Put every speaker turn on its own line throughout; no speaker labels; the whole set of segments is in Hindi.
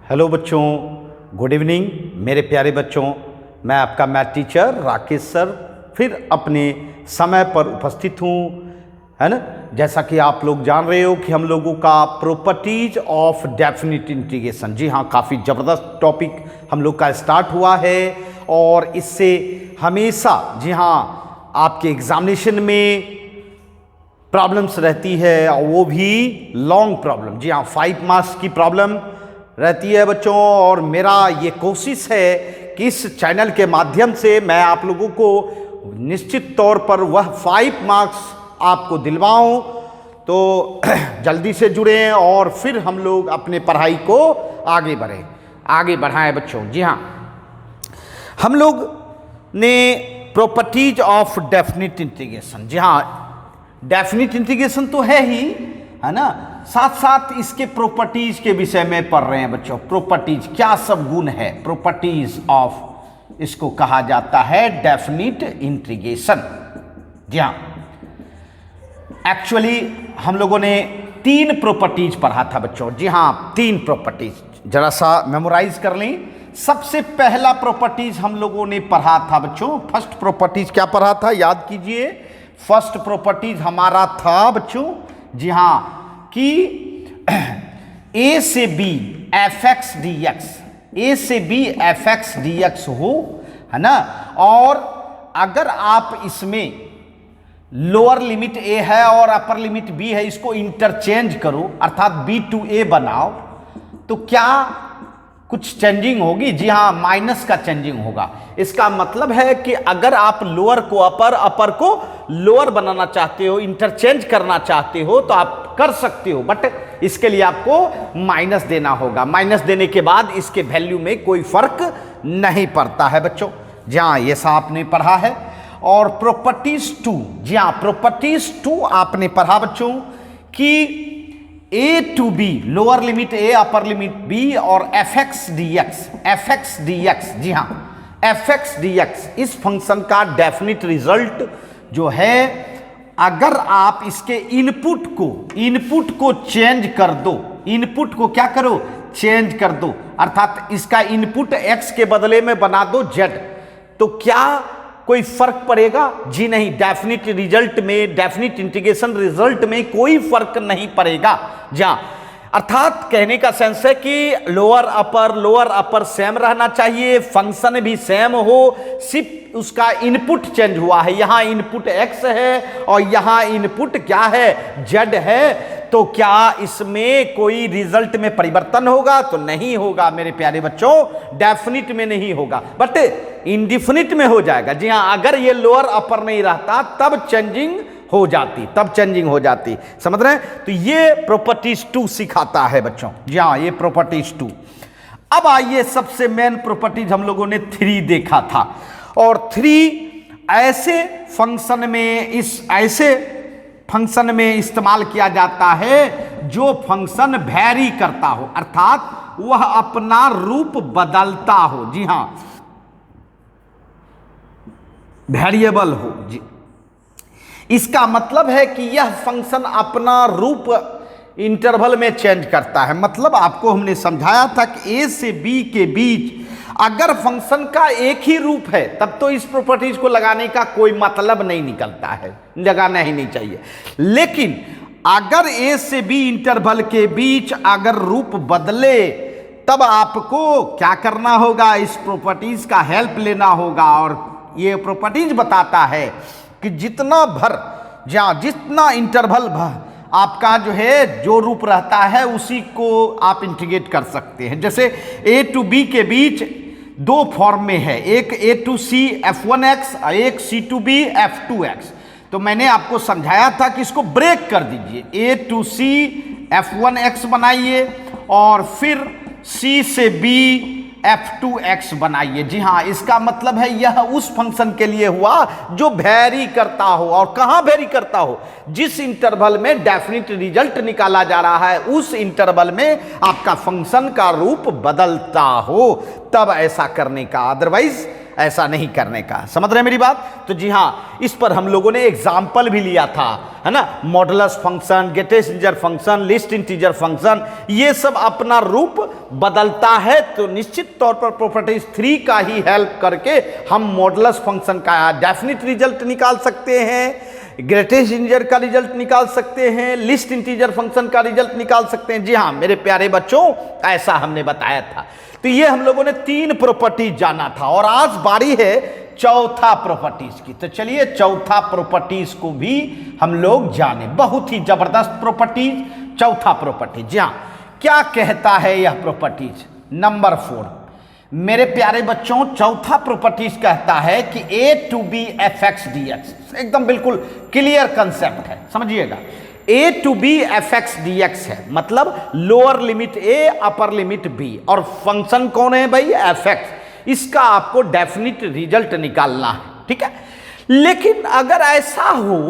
हेलो बच्चों, गुड इवनिंग मेरे प्यारे बच्चों। मैं आपका मैथ टीचर राकेश सर फिर अपने समय पर उपस्थित हूँ, है ना। जैसा कि आप लोग जान रहे हो कि हम लोगों का प्रॉपर्टीज ऑफ डेफिनिट इंटीग्रेशन, जी हाँ, काफ़ी ज़बरदस्त टॉपिक हम लोग का स्टार्ट हुआ है और इससे हमेशा, जी हाँ, आपके एग्जामिनेशन में प्रॉब्लम्स रहती है और वो भी लॉन्ग प्रॉब्लम, जी हाँ, 5 मार्क्स की प्रॉब्लम रहती है बच्चों। और मेरा ये कोशिश है कि इस चैनल के माध्यम से मैं आप लोगों को निश्चित तौर पर वह 5 मार्क्स आपको दिलवाऊं। तो जल्दी से जुड़ें और फिर हम लोग अपने पढ़ाई को आगे बढ़ाएं बच्चों। जी हाँ, हम लोग ने प्रॉपर्टीज ऑफ डेफिनिट इंटीग्रेशन, जी हाँ, डेफिनिट इंटीग्रेशन तो है ही, है ना, साथ साथ इसके प्रॉपर्टीज के विषय में पढ़ रहे हैं बच्चों। प्रॉपर्टीज क्या सब गुण है, प्रॉपर्टीज ऑफ, इसको कहा जाता है डेफिनिट इंटीग्रेशन। जी हाँ, एक्चुअली हम लोगों ने 3 प्रॉपर्टीज पढ़ा था बच्चों। जी हाँ, 3 प्रॉपर्टीज, जरा सा मेमोराइज कर लें। सबसे पहला प्रॉपर्टीज हम लोगों ने पढ़ा था बच्चों, फर्स्ट प्रॉपर्टीज क्या पढ़ा था, याद कीजिए। फर्स्ट प्रॉपर्टीज हमारा था बच्चों, जी हाँ, कि a से b fx dx, a से b fx dx हो, है ना। और अगर आप इसमें लोअर लिमिट a है और अपर लिमिट b है, इसको इंटरचेंज करो, अर्थात b टू a बनाओ, तो क्या कुछ चेंजिंग होगी? जी हाँ, माइनस का चेंजिंग होगा। इसका मतलब है कि अगर आप लोअर को अपर, अपर को लोअर बनाना चाहते हो, इंटरचेंज करना चाहते हो, तो आप कर सकते हो, बट इसके लिए आपको माइनस देना होगा। माइनस देने के बाद इसके वैल्यू में कोई फर्क नहीं पड़ता है बच्चों। जी हाँ, ये सब आपने पढ़ा है। और प्रॉपर्टीज 2, जी हाँ, प्रॉपर्टीज 2 आपने पढ़ा बच्चों कि a to b, lower limit a upper limit b, और fx dx, जी हाँ, fx dx, इस फंक्शन का डेफिनिट रिजल्ट जो है, अगर आप इसके इनपुट को चेंज कर दो, इनपुट को क्या करो, चेंज कर दो, अर्थात इसका इनपुट x के बदले में बना दो z, तो क्या कोई फर्क पड़ेगा? जी नहीं, डेफिनिट रिजल्ट में, डेफिनिट इंटीग्रेशन रिजल्ट में कोई फर्क नहीं पड़ेगा। जहां अर्थात कहने का सेंस है कि लोअर अपर सेम रहना चाहिए, फंक्शन भी सेम हो, सिर्फ उसका इनपुट चेंज हुआ है। यहां इनपुट x है और यहां इनपुट क्या है, z है, तो क्या इसमें कोई रिजल्ट में परिवर्तन होगा? तो नहीं होगा मेरे प्यारे बच्चों, डेफिनिट में नहीं होगा, बट इंडिफिनिट में हो जाएगा। जी हाँ, अगर ये लोअर अपर नहीं रहता तब चेंजिंग हो जाती, समझ रहे हैं? तो ये प्रॉपर्टीज 2 सिखाता है बच्चों। जी हाँ, ये प्रॉपर्टीज 2। अब आइए, सबसे मेन प्रॉपर्टीज हम लोगों ने 3 देखा था, और 3 ऐसे फंक्शन में इस्तेमाल किया जाता है जो फंक्शन वैरी करता हो, अर्थात वह अपना रूप बदलता हो। जी हाँ, वेरिएबल हो। जी, इसका मतलब है कि यह फंक्शन अपना रूप इंटरवल में चेंज करता है। मतलब आपको हमने समझाया था कि a से b के बीच अगर फंक्शन का एक ही रूप है, तब तो इस प्रॉपर्टीज को लगाने का कोई मतलब नहीं निकलता है, लगाना ही नहीं चाहिए। लेकिन अगर a से b इंटरवल के बीच अगर रूप बदले, तब आपको क्या करना होगा, इस प्रॉपर्टीज का हेल्प लेना होगा। और ये प्रॉपर्टीज बताता है कि जितना इंटरवल आपका जो है, जो रूप रहता है, उसी को आप इंटीग्रेट कर सकते हैं। जैसे a टू b के बीच 2 फॉर्म में है, एक a टू c f1x और एक c टू b f2x। तो मैंने आपको समझाया था कि इसको ब्रेक कर दीजिए, a टू c f1x बनाइए और फिर c से b f2x बनाइए। जी हाँ, इसका मतलब है यह उस फंक्शन के लिए हुआ जो वैरी करता हो। और कहां वैरी करता हो? जिस इंटरवल में डेफिनिट रिजल्ट निकाला जा रहा है, उस इंटरवल में आपका फंक्शन का रूप बदलता हो, तब ऐसा करने का। अदरवाइज ऐसा नहीं करने का। समझ रहे हैं मेरी बात? तो जी हाँ, इस पर हम लोगों ने एग्जाम्पल भी लिया था, है ना। Modulus function, greatest integer function, least integer function, ये सब अपना रूप बदलता है। तो निश्चित तौर पर प्रॉपर्टीज 3 का ही हेल्प करके हम मॉडुलस फंक्शन का डेफिनिट रिजल्ट निकाल सकते हैं, ग्रेटेस्ट इंटीजर का रिजल्ट निकाल सकते हैं, लिस्ट इंटीजर फंक्शन का रिजल्ट निकाल सकते हैं। जी हाँ मेरे प्यारे बच्चों, ऐसा हमने बताया था। तो ये हम लोगों ने 3 प्रॉपर्टीज जाना था और आज बारी है चौथा प्रॉपर्टीज की। तो चलिए चौथा प्रॉपर्टीज को भी हम लोग जाने। बहुत ही जबरदस्त प्रॉपर्टीज, चौथा प्रॉपर्टीज। जी हाँ, क्या कहता है यह प्रॉपर्टीज? नंबर 4 मेरे प्यारे बच्चों, चौथा प्रॉपर्टीज कहता है कि a to b f x d x, एकदम बिल्कुल क्लियर कंसेप्ट है, समझिएगा। a to b f x d x है, मतलब lower limit a upper limit b, और फंक्शन कौन है भाई? F x. इसका आपको डेफिनिट रिजल्ट निकालना है, ठीक है। लेकिन अगर ऐसा हो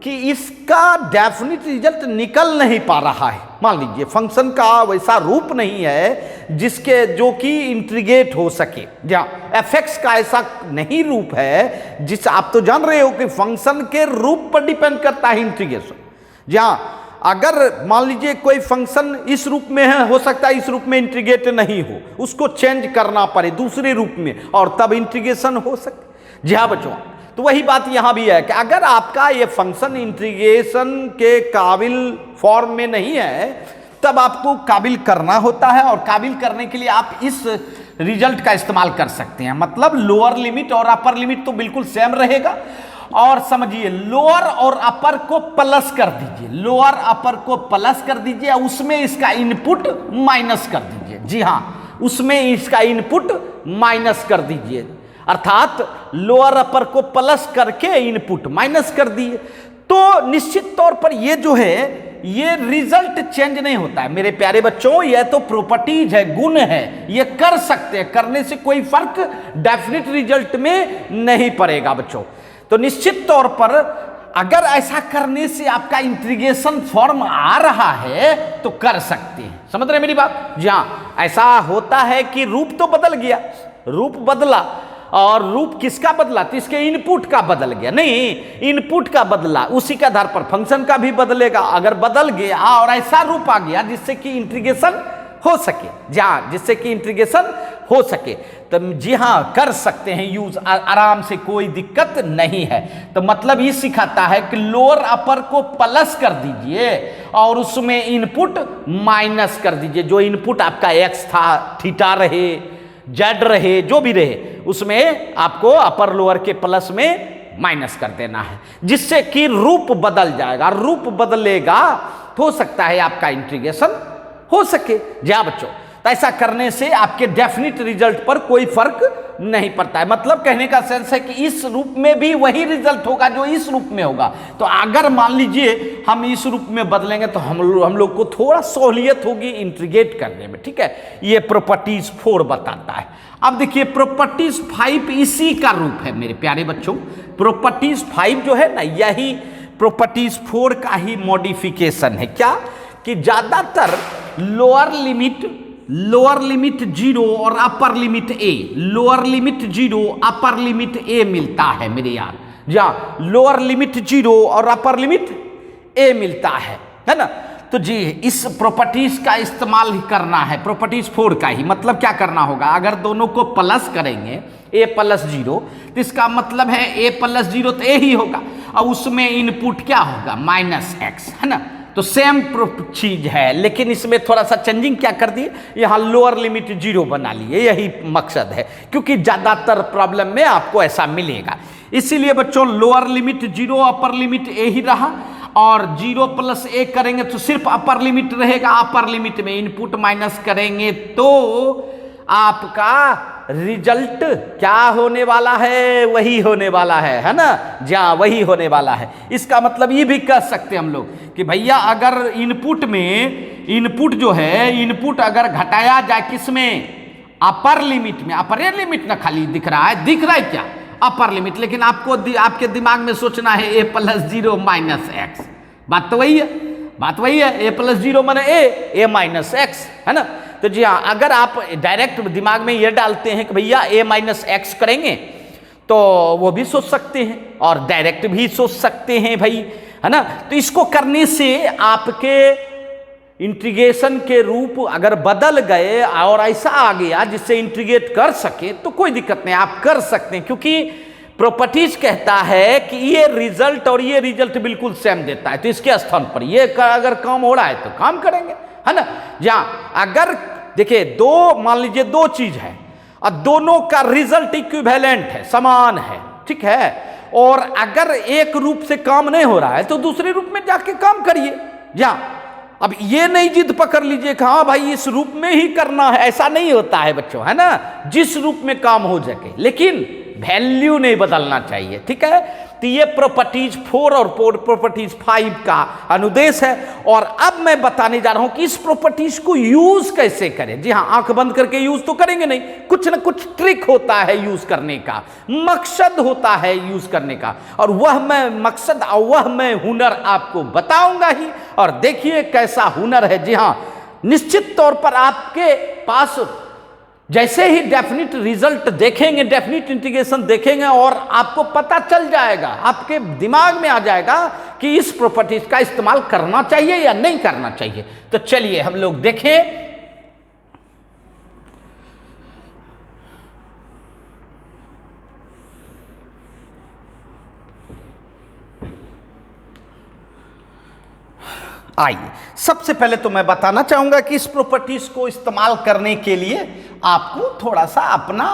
कि इसका डेफिनिट रिजल्ट निकल नहीं पा रहा है, मान लीजिए फंक्शन का वैसा रूप नहीं है जिसके जो कि इंटीग्रेट हो सके, जहाँ एफ एक्स का ऐसा नहीं रूप है जिस, आप तो जान रहे हो कि फंक्शन के रूप पर डिपेंड करता है इंटीग्रेशन। जहाँ अगर मान लीजिए कोई फंक्शन इस रूप में है, हो सकता है इस रूप में इंटीग्रेट नहीं हो, उसको चेंज करना पड़े दूसरे रूप में, और तब इंटीग्रेशन हो सके। जी हाँ बच्चों, तो वही बात यहां भी है कि अगर आपका ये फंक्शन इंटीग्रेशन के काबिल फॉर्म में नहीं है, तब आपको काबिल करना होता है, और काबिल करने के लिए आप इस रिजल्ट का इस्तेमाल कर सकते हैं। मतलब लोअर लिमिट और अपर लिमिट तो बिल्कुल सेम रहेगा, और समझिए लोअर और अपर को प्लस कर दीजिए, लोअर अपर को प्लस कर दीजिए, उसमें इसका इनपुट माइनस कर दीजिए। जी हाँ, उसमें इसका इनपुट माइनस कर दीजिए, अर्थात लोअर अपर को प्लस करके इनपुट माइनस कर दिए। तो निश्चित तौर पर ये जो है ये रिजल्ट चेंज नहीं होता है मेरे प्यारे बच्चों, ये तो प्रॉपर्टीज है, गुण है, ये कर सकते हैं, करने से कोई फर्क डेफिनिट रिजल्ट में नहीं पड़ेगा बच्चों। तो निश्चित तौर पर अगर ऐसा करने से आपका इंटीग्रेशन फॉर्म आ रहा है तो कर सकते हैं। समझ रहे हैं मेरी बात? जी हाँ, ऐसा होता है कि रूप तो बदल गया, रूप बदला, और रूप किसका बदला? तो इसके इनपुट का बदल गया, नहीं इनपुट का बदला, उसी के आधार पर फंक्शन का भी बदलेगा। अगर बदल गया और ऐसा रूप आ गया जिससे कि इंटीग्रेशन हो सके, जहाँ जिससे कि इंटीग्रेशन हो सके, तो जी हाँ कर सकते हैं यूज आराम से, कोई दिक्कत नहीं है। तो मतलब ये सिखाता है कि लोअर अपर को प्लस कर दीजिए और उसमें इनपुट माइनस कर दीजिए। जो इनपुट आपका एक्स था, थीटा रहे, जेड रहे, जो भी रहे, उसमें आपको अपर लोअर के प्लस में माइनस कर देना है, जिससे कि रूप बदल जाएगा। रूप बदलेगा तो हो सकता है आपका इंटीग्रेशन हो सके। जी हाँ बच्चों, तो ऐसा करने से आपके डेफिनिट रिजल्ट पर कोई फर्क नहीं पड़ता है। मतलब कहने का सेंस है कि इस रूप में भी वही रिजल्ट होगा जो इस रूप में होगा। तो अगर मान लीजिए हम इस रूप में बदलेंगे तो हम लोग को थोड़ा सहूलियत होगी इंटीग्रेट करने में, ठीक है। ये प्रॉपर्टीज 4 बताता है। अब देखिए प्रॉपर्टीज 5 इसी का रूप है मेरे प्यारे बच्चों। प्रॉपर्टीज 5 जो है ना, यही प्रॉपर्टीज 4 का ही मॉडिफिकेशन है। क्या कि ज्यादातर लोअर लिमिट 0 और upper limit a, lower limit 0 upper limit a मिलता है मेरे यार। जहाँ लोअर लिमिट 0 और अपर लिमिट a मिलता है ना। तो जी इस प्रॉपर्टीज का इस्तेमाल ही करना है, प्रॉपर्टीज 4 का ही। मतलब क्या करना होगा, अगर दोनों को प्लस करेंगे a प्लस 0, तो इसका मतलब है a प्लस 0 तो a ही होगा, और उसमें इनपुट क्या होगा? माइनस x, है ना। तो सेम चीज है, लेकिन इसमें थोड़ा सा चेंजिंग क्या कर दिए, यहाँ लोअर लिमिट 0 बना लिए, यही मकसद है, क्योंकि ज्यादातर प्रॉब्लम में आपको ऐसा मिलेगा। इसीलिए बच्चों lower limit 0 upper limit a ही रहा, और 0 प्लस a करेंगे तो सिर्फ अपर लिमिट रहेगा। अपर लिमिट में इनपुट माइनस करेंगे तो आपका रिजल्ट क्या होने वाला है? वही होने वाला है ना। जहाँ वही होने वाला है। इसका मतलब ये भी कह सकते हैं हम लोग कि भैया अगर इनपुट में, इनपुट जो है, इनपुट अगर घटाया जाए किसमें? अपर लिमिट में। अपर लिमिट ना खाली दिख रहा है क्या? Upper limit. लेकिन आपको आपके दिमाग में सोचना है a प्लस 0 माइनस एक्स। बात तो वही है, बात वही है। a प्लस 0 माने a माइनस एक्स, है ना। तो जी हाँ, अगर आप डायरेक्ट दिमाग में ये डालते हैं कि भैया a माइनस एक्स करेंगे तो वो भी सोच सकते हैं और डायरेक्ट भी सोच सकते हैं भाई, है ना। तो इसको करने से आपके इंटीग्रेशन के रूप अगर बदल गए और ऐसा आ गया जिससे इंटीग्रेट कर सके तो कोई दिक्कत नहीं, आप कर सकते हैं, क्योंकि प्रॉपर्टीज कहता है कि ये रिजल्ट और ये रिजल्ट बिल्कुल सेम देता है, तो इसके स्थान पर ये अगर काम हो रहा है तो काम करेंगे, है ना। जहां अगर देखिए मान लीजिए दो चीज है और दोनों का रिजल्ट इक्विवेलेंट है, समान है, ठीक है, और अगर एक रूप से काम नहीं हो रहा है तो दूसरे रूप में जाके काम करिए। जहां अब ये नहीं जिद पकड़ लीजिए कि हाँ भाई इस रूप में ही करना है, ऐसा नहीं होता है बच्चों, है ना। जिस रूप में काम हो सके, लेकिन वैल्यू नहीं बदलना चाहिए, ठीक है। तो ये प्रॉपर्टीज 4 और प्रॉपर्टीज 5 का अनुदेश है। और अब मैं बताने जा रहा हूं कि इस प्रॉपर्टीज को यूज कैसे करें। जी हाँ, आंख बंद करके यूज तो करेंगे नहीं, कुछ ना कुछ ट्रिक होता है यूज करने का, मकसद होता है यूज करने का, और वह मैं मकसद और वह मैं हुनर आपको बताऊंगा ही। और देखिए कैसा हुनर है। जी हाँ, निश्चित तौर पर आपके पास जैसे ही डेफिनिट रिजल्ट देखेंगे, डेफिनिट इंटीग्रेशन देखेंगे और आपको पता चल जाएगा, आपके दिमाग में आ जाएगा कि इस प्रॉपर्टीज का इस्तेमाल करना चाहिए या नहीं करना चाहिए। तो चलिए हम लोग देखें। आइए, सबसे पहले तो मैं बताना चाहूंगा कि इस प्रॉपर्टीज को इस्तेमाल करने के लिए आपको थोड़ा सा अपना,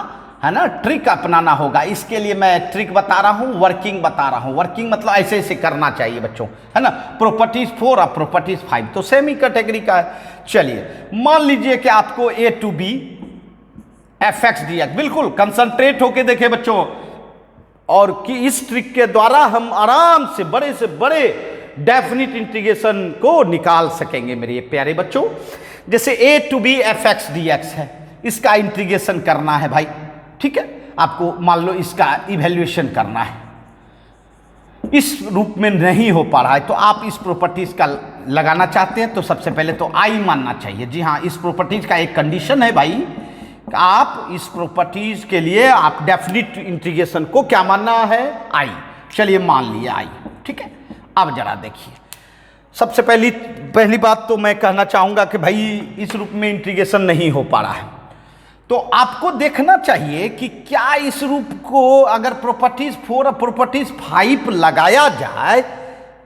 है ना, ट्रिक अपनाना होगा। इसके लिए मैं ट्रिक बता रहा हूं, वर्किंग बता रहा हूं। वर्किंग मतलब ऐसे ऐसे करना चाहिए बच्चों, है ना। प्रॉपर्टीज 4 और प्रॉपर्टीज 5 तो सेम ही कैटेगरी का है। चलिए मान लीजिए कि आपको a to b fx dx, बिल्कुल कंसंट्रेट होके देखे बच्चों, और कि इस ट्रिक के द्वारा हम आराम से बड़े डेफिनिट इंटीग्रेशन को निकाल सकेंगे मेरे प्यारे बच्चों। जैसे a to b fx dx है, इसका इंटीग्रेशन करना है भाई, ठीक है। आपको मान लो इसका इवैल्यूएशन करना है, इस रूप में नहीं हो पा रहा है, तो आप इस प्रॉपर्टीज का लगाना चाहते हैं तो सबसे पहले तो i मानना चाहिए। जी हाँ, इस प्रॉपर्टीज का एक कंडीशन है भाई, आप इस प्रॉपर्टीज के लिए आप डेफिनिट इंटीग्रेशन को क्या मानना है, i। चलिए मान लिया i, ठीक है। अब जरा देखिए, सबसे पहली बात तो मैं कहना चाहूंगा कि भाई इस रूप में इंटीग्रेशन नहीं हो पा रहा है, तो आपको देखना चाहिए कि क्या इस रूप को अगर प्रॉपर्टीज 4 और प्रॉपर्टीज 5 लगाया जाए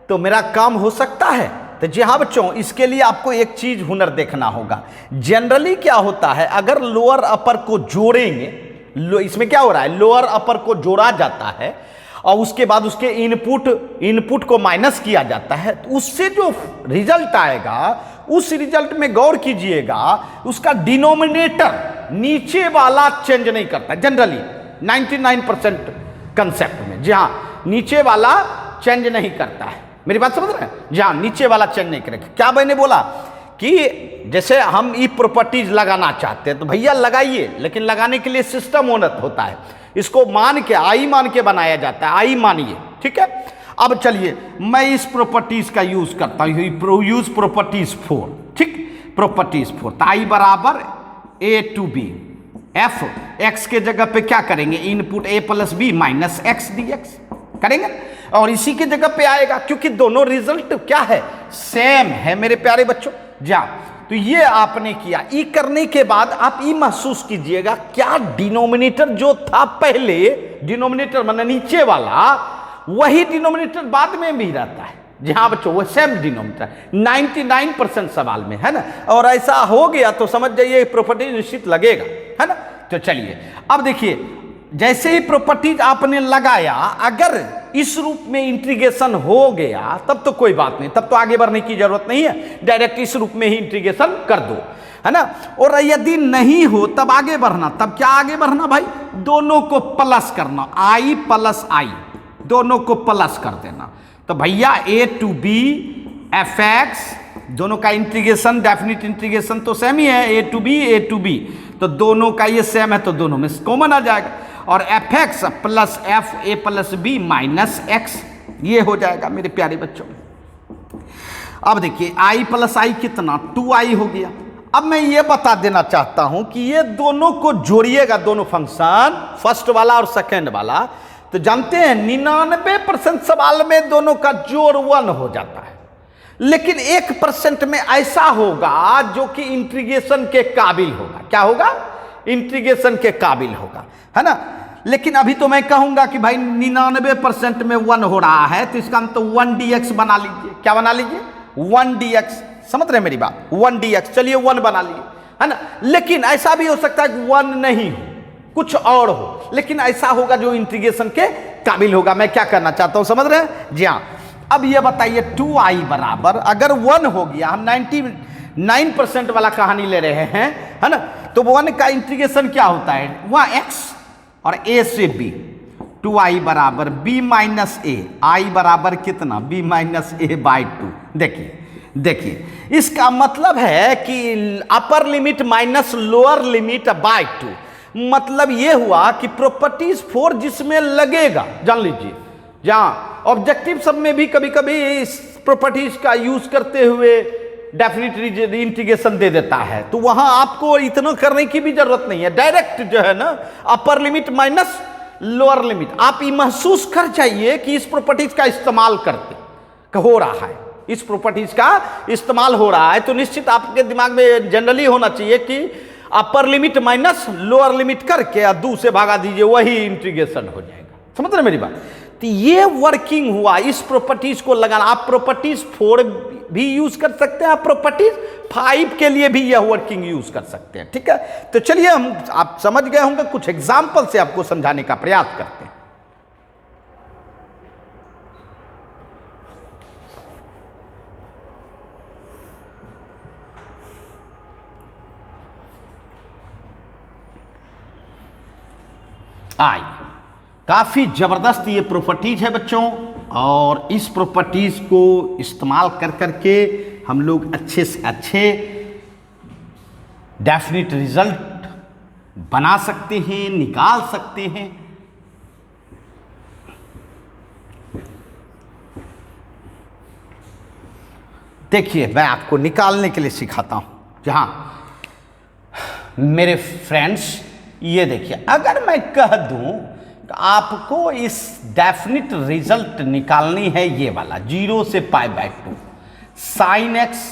तो मेरा काम हो सकता है। तो जी हाँ बच्चों, इसके लिए आपको एक चीज हुनर देखना होगा। जनरली क्या होता है, अगर लोअर अपर को जोड़ेंगे, इसमें क्या हो रहा है, लोअर अपर को जोड़ा जाता है और उसके बाद उसके इनपुट को माइनस किया जाता है, तो उससे जो रिजल्ट आएगा उस रिजल्ट में गौर कीजिएगा, उसका डिनोमिनेटर नीचे वाला चेंज नहीं करता जनरली 99% कंसेप्ट में। जी हाँ, नीचे वाला चेंज नहीं करता है, मेरी बात समझ रहे हैं। जी हाँ, नीचे वाला चेंज नहीं करेगा। क्या मैंने बोला कि जैसे हम ई प्रॉपर्टीज लगाना चाहते हैं तो भैया लगाइए, लेकिन लगाने के लिए सिस्टम होता है, इसको मान के आई मान के बनाया जाता है, आई मानिए, ठीक है। अब चलिए मैं इस प्रॉपर्टीज का यूज करता हूं, यूज प्रॉपर्टीज 4, ठीक, प्रॉपर्टीज 4। तो आई बराबर a to b, f x के जगह पे क्या करेंगे, input a plus b minus x dx करेंगे, और इसी की जगह पे आएगा, क्योंकि दोनों रिजल्ट क्या है, सेम है मेरे प्यारे बच्चों। जा तो ये आपने किया। ई करने के बाद आप ई महसूस कीजिएगा, क्या डिनोमिनेटर जो था पहले, डिनोमिनेटर माने नीचे वाला, वही डिनोमिनेटर बाद में भी रहता है। जी हाँ बच्चों, वो सेम डिनोमिनेटर 99% सवाल में, है ना। और ऐसा हो गया तो समझ जाइए प्रॉपर्टी निश्चित लगेगा, है ना। तो चलिए अब देखिए, जैसे ही प्रॉपर्टीज आपने लगाया, अगर इस रूप में इंटीग्रेशन हो गया तब तो कोई बात नहीं, तब तो आगे बढ़ने की जरूरत नहीं है, डायरेक्ट इस रूप में ही इंटीग्रेशन कर दो, है ना। और यदि नहीं हो तब आगे बढ़ना, तब क्या आगे बढ़ना भाई, दोनों को प्लस करना, i प्लस i, दोनों को प्लस कर देना। तो भैया a टू b fx, दोनों का इंटीग्रेशन, डेफिनिट इंटीग्रेशन तो सेम ही है, a टू b, तो दोनों का ये सेम है तो दोनों में कॉमन आ जाएगा, और fx plus f a plus b minus x, ये हो जाएगा मेरे प्यारे बच्चों। अब देखिए i प्लस i कितना, 2i हो गया, अब मैं ये बता देना चाहता हूं कि ये दोनों को जोड़िएगा, दोनों फंक्शन, फर्स्ट वाला और सेकंड वाला, तो जानते हैं 99% सवाल में दोनों का जोड़ 1 हो जाता है, लेकिन 1% में ऐसा होगा जो कि इंटीग्रेशन के काबिल होगा। क्या होगा? इंटीग्रेशन के काबिल होगा, है ना। लेकिन अभी तो मैं कहूंगा कि भाई 99% में 1 हो रहा है, तो इसका मतलब 1dx बना लीजिए। क्या बना लीजिए? 1dx। समझ रहे हैं मेरी बात? 1dx, चलिए 1 बना लिए, है ना। लेकिन ऐसा भी हो सकता है कि 1 नहीं हो, कुछ और हो, लेकिन ऐसा होगा जो इंटीग्रेशन के काबिल होगा। मैं क्या करना चाहता हूं, समझ रहे हैं? जी हाँ। अब ये बताइए 2i बराबर अगर 1 हो गया, हम 99% वाला कहानी ले रहे हैं, है ना, तो 1 का इंटीग्रेशन क्या होता है? वह x और a से b, 2i बराबर b माइनस ए, आई बराबर कितना? b minus A by 2। देखिए इसका मतलब है कि upper limit minus lower limit by 2। मतलब ये हुआ कि प्रॉपर्टीज 4 जिसमें लगेगा, जान लीजिए, जहां ऑब्जेक्टिव सब में भी कभी कभी इस प्रॉपर्टीज का यूज करते हुए डेफिनेट इंटीग्रेशन दे देता है, तो वहां आपको इतना करने की भी जरूरत नहीं है। डायरेक्ट जो है ना, upper limit minus lower limit, आप ये महसूस कर जाइए कि इस प्रॉपर्टीज का इस्तेमाल करते हो रहा है, इस प्रॉपर्टीज का इस्तेमाल हो रहा है, तो निश्चित आपके दिमाग में जनरली होना चाहिए कि upper limit minus lower limit करके 2 से भागा दीजिए, वही इंटीग्रेशन हो जाएगा। समझ रहे मेरी बात? तो ये वर्किंग हुआ इस प्रॉपर्टीज को लगाना। आप प्रॉपर्टीज 4 भी यूज कर सकते हैं, आप प्रॉपर्टीज 5 के लिए भी यह वर्किंग यूज कर सकते हैं। ठीक है, तो चलिए हम, आप समझ गए होंगे, कुछ एग्जाम्पल से आपको समझाने का प्रयास करते हैं। आई काफी जबरदस्त ये प्रॉपर्टीज है बच्चों, और इस प्रॉपर्टीज को इस्तेमाल कर करके हम लोग अच्छे से अच्छे डेफिनेट रिजल्ट बना सकते हैं, निकाल सकते हैं। देखिए मैं आपको निकालने के लिए सिखाता हूं। जहां मेरे फ्रेंड्स, ये देखिए, अगर मैं कह दूं कि आपको इस डेफिनिट रिजल्ट निकालनी है, ये वाला 0 से π/2 sine x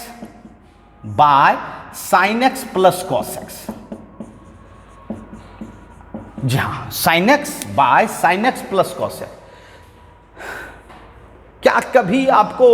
by sine x plus cos x, जहां sine x by sine x plus cos x, क्या कभी आपको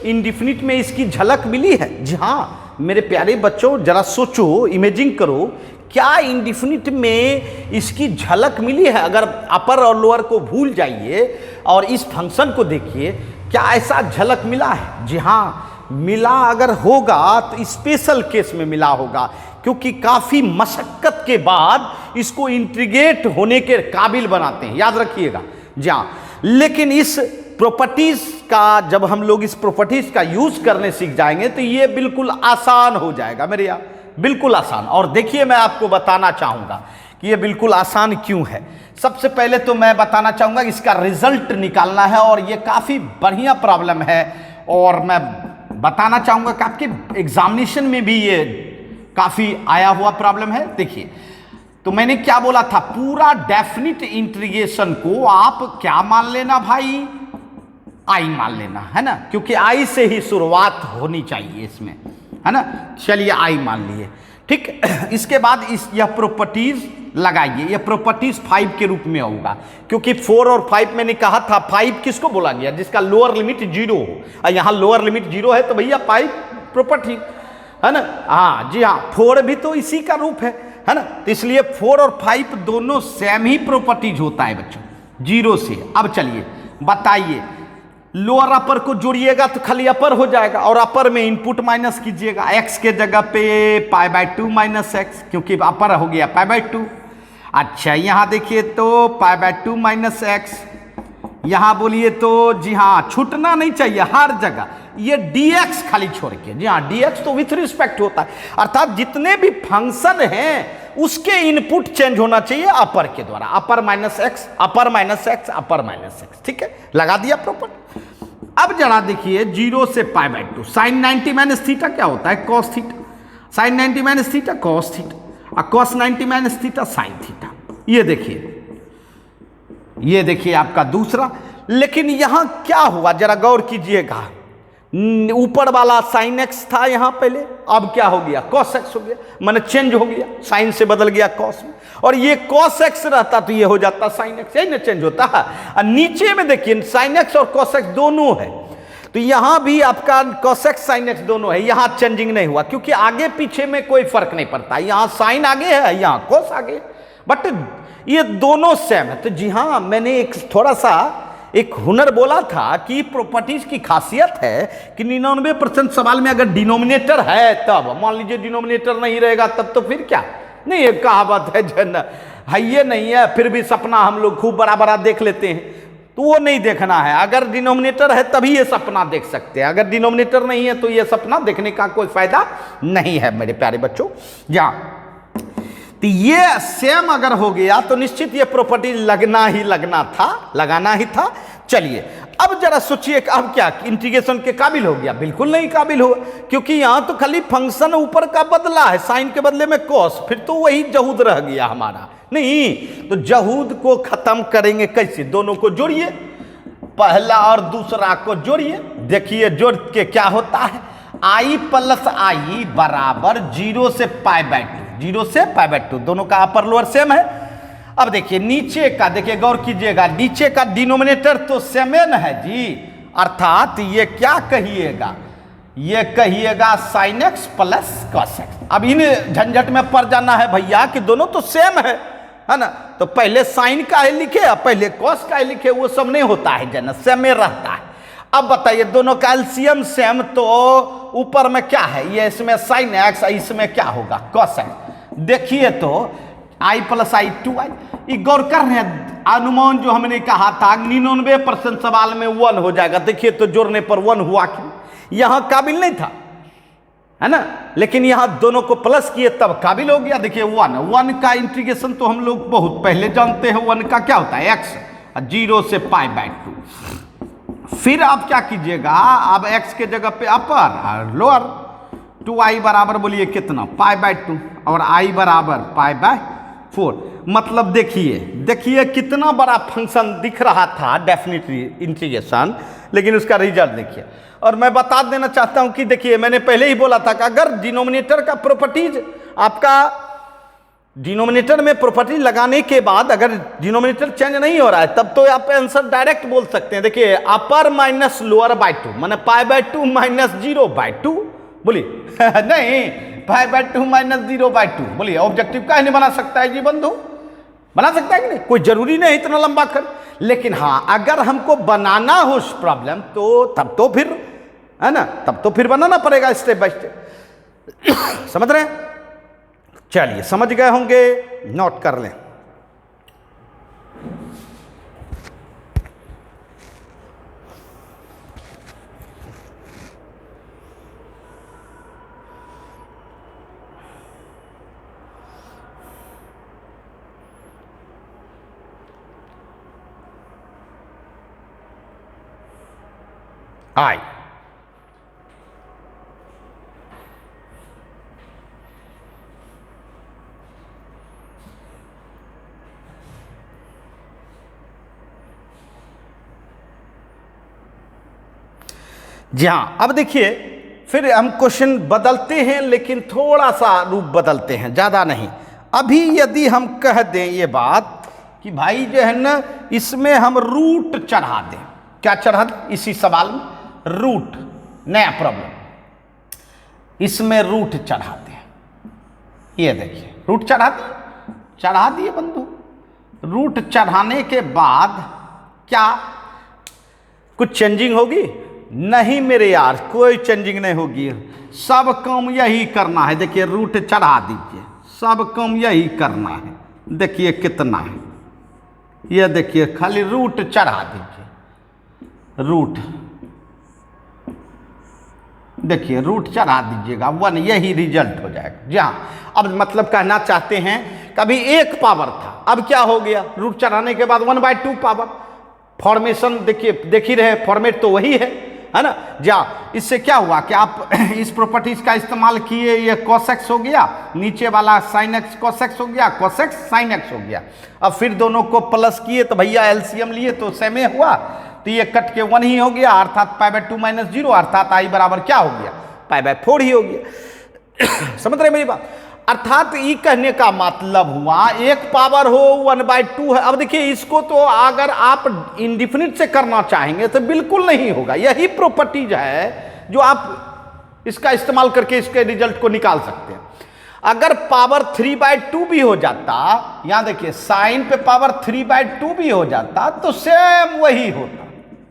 इंडिफिनिट में इसकी झलक मिली है? जी हाँ मेरे प्यारे बच्चों, जरा सोचो, इमेजिन करो, क्या इंडिफिनिट में इसकी झलक मिली है? अगर अपर और लोअर को भूल जाइए और इस फंक्शन को देखिए, क्या ऐसा झलक मिला है? जी हाँ मिला। अगर होगा तो स्पेशल केस में मिला होगा, क्योंकि काफी मशक्कत के बाद इसको इंटीग्रेट होने के काबिल बनाते हैं, याद रखिएगा। जी हाँ, लेकिन इस प्रॉपर्टीज का, जब हम लोग इस प्रॉपर्टीज का यूज करने सीख जाएंगे तो ये बिल्कुल आसान हो जाएगा मेरे यहाँ, बिल्कुल आसान। और देखिए मैं आपको बताना चाहूंगा कि ये बिल्कुल आसान क्यों है। सबसे पहले तो मैं बताना चाहूंगा कि इसका रिजल्ट निकालना है, और ये काफी बढ़िया प्रॉब्लम है, और मैं बताना चाहूंगा कि आपके एग्जामिनेशन में भी ये काफी आया हुआ प्रॉब्लम है। देखिए, तो मैंने क्या बोला था, पूरा डेफिनिट इंटीग्रेशन को आप क्या मान लेना भाई? आई मान लेना, है ना, क्योंकि आई से ही शुरुआत होनी चाहिए इसमें, है ना। चलिए आई मान लिए, ठीक। इसके बाद यह प्रॉपर्टीज लगाइए, यह प्रॉपर्टीज 5 के रूप में होगा, क्योंकि 4 और 5 मैंने कहा था, 5 किसको बोला गया? जिसका लोअर लिमिट 0 हो, और यहाँ लोअर लिमिट 0 है, तो भैया 5 प्रॉपर्टी, है ना। हाँ जी हाँ, 4 भी तो इसी का रूप है ना। तो इसलिए 4 और 5 दोनों सेम ही प्रॉपर्टीज होता है बच्चों, 0 से। अब चलिए बताइए, लोअर अपर को जोड़िएगा तो खाली अपर हो जाएगा, और अपर में इनपुट माइनस कीजिएगा, x के जगह पे π/2 माइनस एक्स, क्योंकि अपर हो गया π/2। अच्छा यहाँ देखिए तो π/2 माइनस एक्स, यहाँ बोलिए तो जी हाँ, छूटना नहीं चाहिए हर जगह, ये dx खाली छोड़ के। जी हाँ, dx तो विथ रिस्पेक्ट होता है, अर्थात जितने भी फंक्शन हैं उसके इनपुट चेंज होना चाहिए अपर के द्वारा, अपर माइनस एक्स, अपर माइनस एक्स, अपर माइनस एक्स, ठीक है, लगा दिया प्रॉपर्टी। अब जरा देखिए 0 से π/2 साइन 90 माइनस थीटा क्या होता है? Cos theta. Sine 90 minus theta cos theta, और cos 90 minus theta sine theta. ये देखिए आपका दूसरा। लेकिन यहां क्या हुआ जरा गौर कीजिएगा, ऊपर वाला साइन एक्स था यहां पहले, अब क्या हो गया कॉस एक्स हो गया, माने चेंज हो गया, साइन से बदल गया कॉस में। और ये कॉस एक्स रहता तो ये हो जाता साइन एक्स, यही ना चेंज होता है। और नीचे में देखिए साइन एक्स और कॉस एक्स दोनों है, तो यहां भी आपका कॉस एक्स साइन एक्स दोनों है, यहां चेंजिंग नहीं हुआ क्योंकि आगे पीछे में कोई फर्क नहीं पड़ता, यहां साइन आगे है यहां कॉस आगे, बट ये दोनों सेम है। तो जी हाँ, मैंने एक थोड़ा सा एक हुनर बोला था कि प्रॉपर्टीज की खासियत है कि 99% सवाल में अगर डिनोमिनेटर है तब, मान लीजिए डिनोमिनेटर नहीं रहेगा तब तो फिर क्या नहीं, ये कहावत है जन है, ये नहीं है फिर भी सपना हम लोग खूब बड़ा बड़ा देख लेते हैं, तो वो नहीं देखना है। अगर डिनोमिनेटर है तभी ये सपना देख सकते हैं, अगर डिनोमिनेटर नहीं है तो ये सपना देखने का कोई फायदा नहीं है मेरे प्यारे बच्चों। या तो ये सेम अगर हो गया तो निश्चित ये प्रॉपर्टी लगाना ही था। चलिए अब जरा सोचिए अब क्या इंटीग्रेशन के काबिल हो गया? बिल्कुल नहीं काबिल हुआ, क्योंकि यहां तो खाली फंक्शन ऊपर का बदला है, साइन के बदले में कॉस, फिर तो वही जहूद रह गया हमारा। नहीं तो जहूद को खत्म करेंगे कैसे? दोनों को जोड़िए, पहला और दूसरा को जोड़िए, देखिए जोड़ के क्या होता है। आई प्लस आई बराबर 0 से π/2, 0 से π/2, दोनों का अपर लोअर सेम है। अब देखिए नीचे का, देखिए गौर कीजिएगा, नीचे का डिनोमिनेटर तो सेम है जी, अर्थात ये क्या कहिएगा, ये कहिएगा sign x plus cos x. अब इन झंझट में पड़ जाना है भैया कि दोनों तो सेम है ना, तो पहले साइन का ही लिखे पहले कॉस का ही लिखे, वो सब नहीं होता है जन, सेम में रहता है। अब बताइए दोनों का एलसीएम सेम, तो ऊपर में क्या है, ये इसमें साइन एक्स, इसमें क्या होगा कॉस एक्स। देखिए तो आई प्लस आई 2i, गौर कर रहे हैं अनुमान जो हमने कहा था 99% सवाल में 1 हो जाएगा। देखिए तो जोड़ने पर 1 हुआ क्यों? यहां काबिल नहीं था है ना, लेकिन यहां दोनों को प्लस किए तब काबिल हो गया। देखिए 1 का इंटीग्रेशन तो हम लोग बहुत पहले जानते हैं, 1 का क्या होता है x, 0 से π/2। फिर आप क्या कीजिएगा, अब x के जगह पे अपर और लोअर, 2i बराबर बोलिए कितना π/2 और i बराबर π/4। मतलब देखिए कितना बड़ा फंक्शन दिख रहा था डेफिनेटली इंटीग्रेशन, लेकिन उसका रिजल्ट देखिए। और मैं बता देना चाहता हूं कि देखिए मैंने पहले ही बोला था कि अगर डिनोमिनेटर का प्रॉपर्टीज आपका डिनोमिनेटर में प्रॉपर्टी लगाने के बाद अगर डिनोमिनेटर चेंज नहीं हो रहा है तब तो आप आंसर डायरेक्ट बोल सकते हैं। देखिए अपर माइनस लोअर बाय 2 माने π/2 माइनस 0/2, बोलिए नहीं π/2 माइनस 0/2, बोलिए ऑब्जेक्टिव का नहीं बना सकता है जी बंधु, बना सकता है कि नहीं? कोई जरूरी नहीं इतना लंबा कर, लेकिन हाँ अगर हमको बनाना हो उस प्रॉब्लम तो तब तो फिर है ना, तब तो फिर बनाना पड़ेगा स्टेप बाय स्टेप। समझ रहे हैं? चलिए समझ गए होंगे, नोट कर लें। आई जी हाँ, अब देखिए फिर हम क्वेश्चन बदलते हैं, लेकिन थोड़ा सा रूप बदलते हैं, ज़्यादा नहीं। अभी यदि हम कह दें ये बात कि भाई जो है ना इसमें हम रूट चढ़ा दें, क्या चढ़ा दें इसी सवाल में, रूट, नया प्रॉब्लम, इसमें रूट चढ़ा दें। ये देखिए रूट चढ़ा दिए बंधु। रूट चढ़ाने के बाद क्या कुछ चेंजिंग होगी? नहीं मेरे यार, कोई चेंजिंग नहीं होगी, सब काम यही करना है। देखिए रूट चढ़ा दीजिए, सब काम यही करना है। देखिए कितना है, ये देखिए खाली रूट चढ़ा दीजिए, रूट देखिए रूट चढ़ा दीजिएगा 1, यही रिजल्ट हो जाएगा। जी हाँ, अब मतलब कहना चाहते हैं कभी 1 पावर था, अब क्या हो गया, रूट चढ़ाने के बाद 1/2 पावर। फॉर्मेशन देखिए, देख ही रहे फॉर्मेट तो वही है है ना। हाँ, इससे क्या हुआ कि आप इस प्रॉपर्टीज का इस्तेमाल किए, ये cos x हो गया, नीचे वाला sin x cos x हो गया, cos x sin x हो गया। अब फिर दोनों को प्लस किए तो भैया एलसीएम लिए तो सेम हुआ, तो ये कट के 1 ही हो गया, अर्थात π/2 - 0, अर्थात i बराबर क्या हो गया, π/4 ही हो गया। समझ रहे मेरी बात। अर्थात ये कहने का मतलब हुआ एक पावर हो 1/2 है। अब देखिए इसको तो अगर आप इंडिफिनिट से करना चाहेंगे तो बिल्कुल नहीं होगा। यही प्रॉपर्टीज है जो आप इसका इस्तेमाल करके इसके रिजल्ट को निकाल सकते हैं। अगर पावर 3/2 भी हो जाता, यहां देखिए साइन पे पावर 3/2 भी हो जाता तो सेम वही होता।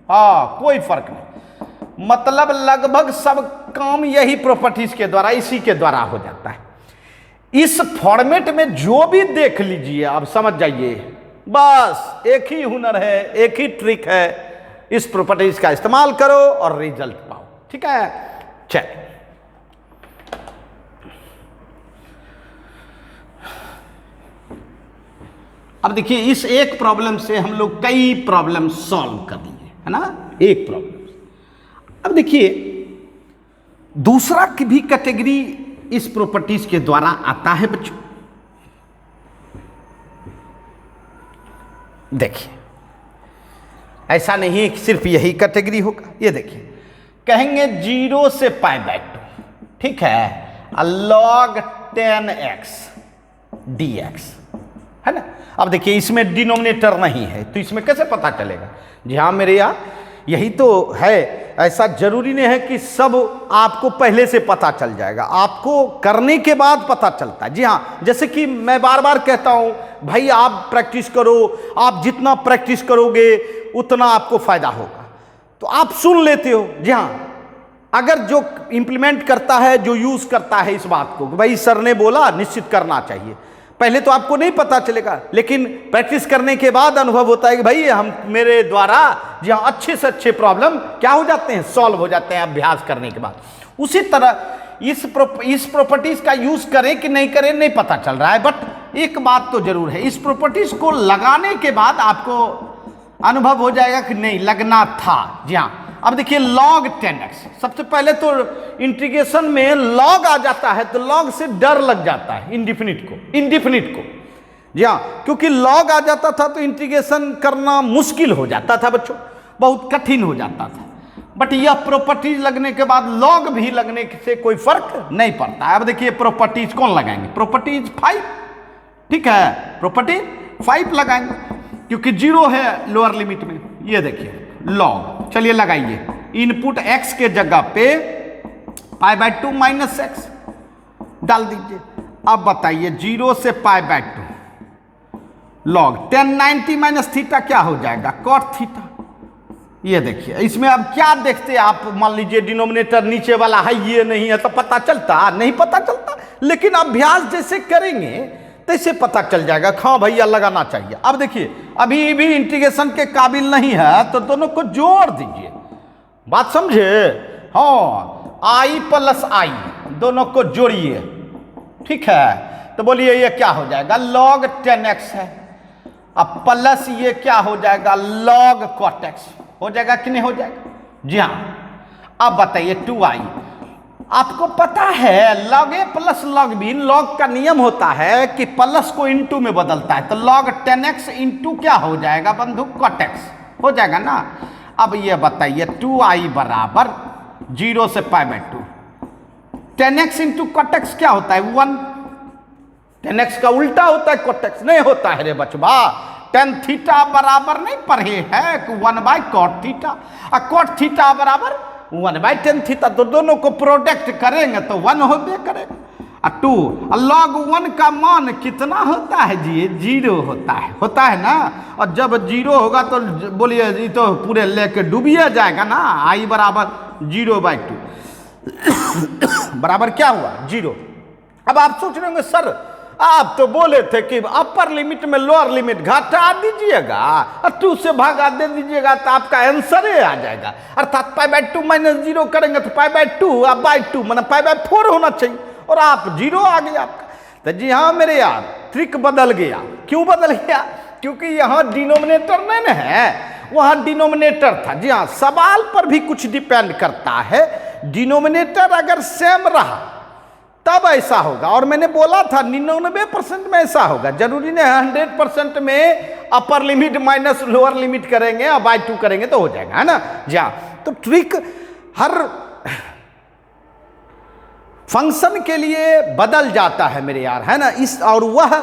हाँ, कोई फर्क नहीं, मतलब लगभग सब काम यही प्रॉपर्टीज के द्वारा, इसी के द्वारा हो जाता है। इस फॉर्मेट में जो भी देख लीजिए आप समझ जाइए, बस एक ही हुनर है, एक ही ट्रिक है, इस प्रॉपर्टीज का इस्तेमाल करो और रिजल्ट पाओ। ठीक है, चलिए अब देखिए इस एक प्रॉब्लम से हम लोग कई प्रॉब्लम सॉल्व कर लिए, है ना, एक प्रॉब्लम। अब देखिए दूसरा की भी कैटेगरी इस प्रॉपर्टीज के द्वारा आता है बच्चों। देखिए ऐसा नहीं कि सिर्फ यही कैटेगरी होगा। ये देखिए कहेंगे 0 से π/2, ठीक है, log 10x dx, है ना। अब देखिए इसमें डिनोमिनेटर नहीं है तो इसमें कैसे पता चलेगा। जी हाँ मेरे यार, यही तो है। ऐसा जरूरी नहीं है कि सब आपको पहले से पता चल जाएगा, आपको करने के बाद पता चलता है। जी हाँ, जैसे कि मैं बार बार कहता हूं भाई आप प्रैक्टिस करो, आप जितना प्रैक्टिस करोगे उतना आपको फायदा होगा, तो आप सुन लेते हो। जी हाँ, अगर जो इंप्लीमेंट करता है, जो यूज करता है इस बात को, भाई सर ने बोला निश्चित करना चाहिए, पहले तो आपको नहीं पता चलेगा, लेकिन प्रैक्टिस करने के बाद अनुभव होता है कि भाई हम मेरे द्वारा जहां अच्छे से अच्छे प्रॉब्लम क्या हो जाते हैं, सॉल्व हो जाते हैं अभ्यास करने के बाद। उसी तरह इस प्रॉपर्टीज का यूज करें कि नहीं करें नहीं पता चल रहा है, बट एक बात तो जरूर है, इस प्रॉपर्टीज को लगाने के बाद आपको अनुभव हो जाएगा कि नहीं लगना था। जी हाँ, अब देखिए log 10x, सबसे पहले तो इंटीग्रेशन में log आ जाता है तो log से डर लग जाता है इंडिफिनिट को। जी हाँ, क्योंकि log आ जाता था तो इंटीग्रेशन करना मुश्किल हो जाता था बच्चों, बहुत कठिन हो जाता था। बट यह प्रॉपर्टीज लगने के बाद log भी लगने से कोई फर्क नहीं पड़ता है। अब देखिए प्रॉपर्टीज कौन लगाएंगे, प्रॉपर्टीज 5, ठीक है, प्रॉपर्टीज 5 लगाएंगे क्योंकि 0 है लोअर लिमिट में। ये देखिए log, चलिए लगाइए, इनपुट x के जगह पे π/2 - x डाल दीजिए। अब बताइए 0 से π/2 log 1090 - थीटा क्या हो जाएगा, cot थीटा। ये देखिए इसमें अब क्या देखते हैं आप, मान लीजिए डिनोमिनेटर नीचे वाला है, ये नहीं है तो पता चलता नहीं, पता चलता, लेकिन अभ्यास जैसे करेंगे तैसे पता चल जाएगा। हाँ भैया लगाना चाहिए। अब देखिए अभी भी इंटीग्रेशन के काबिल नहीं है तो दोनों को जोड़ दीजिए, बात समझे। हाँ, i + i दोनों को जोड़िए, ठीक है, तो बोलिए ये क्या हो जाएगा, log 10x है, अब प्लस ये क्या हो जाएगा, log cot x हो जाएगा कि नहीं हो जाएगा। जी हाँ, अब बताइए 2i, आपको पता है log a + log b, log का नियम होता है कि प्लस को इनटू में बदलता है, तो log 10x इंटू क्या हो जाएगा बंधु, cot x हो जाएगा ना। अब ये बताइए 2i बराबर 0 से π/2, 10x इंटू cot x क्या होता है 1, 10x का उल्टा होता है cot x, नहीं होता है रे बचवा। tan थीटा बराबर नहीं पढ़े है 1/cot थीटा, और cot थीटा बराबर 1/tan थीटा, तो दोनों को प्रोडक्ट करेंगे तो 1 होबे करेगा। और 2 log 1 का मान कितना होता है जी, 0 होता है ना। और जब 0 होगा तो बोलिए ये तो पूरे लेके डूबिया जाएगा ना। i बराबर 0/2 बराबर क्या हुआ 0। अब आप सोच रहे होंगे सर आप तो बोले थे कि अपर लिमिट में लोअर लिमिट घटा दीजिएगा और 2 से भागा दे दीजिएगा तो आपका आंसर ही आ जाएगा, अर्थात π/2 - 0 करेंगे तो π/2 और /2 मतलब π/4 होना चाहिए, और आप 0 आ गया आपका। तो जी हाँ मेरे यार, ट्रिक बदल गया। क्यों बदल गया, क्योंकि यहाँ डिनोमिनेटर नहीं है, वह डिनोमिनेटर था। जी हाँ, सवाल पर भी कुछ डिपेंड करता है। डिनोमिनेटर अगर सेम रहा तब ऐसा होगा, और मैंने बोला था 99% में ऐसा होगा, जरूरी नहीं 100% में upper limit minus lower limit करेंगे और बाय 2 करेंगे तो हो जाएगा, है ना। जी हाँ, तो ट्रिक हर फंक्शन के लिए बदल जाता है मेरे यार, है ना। इस और वह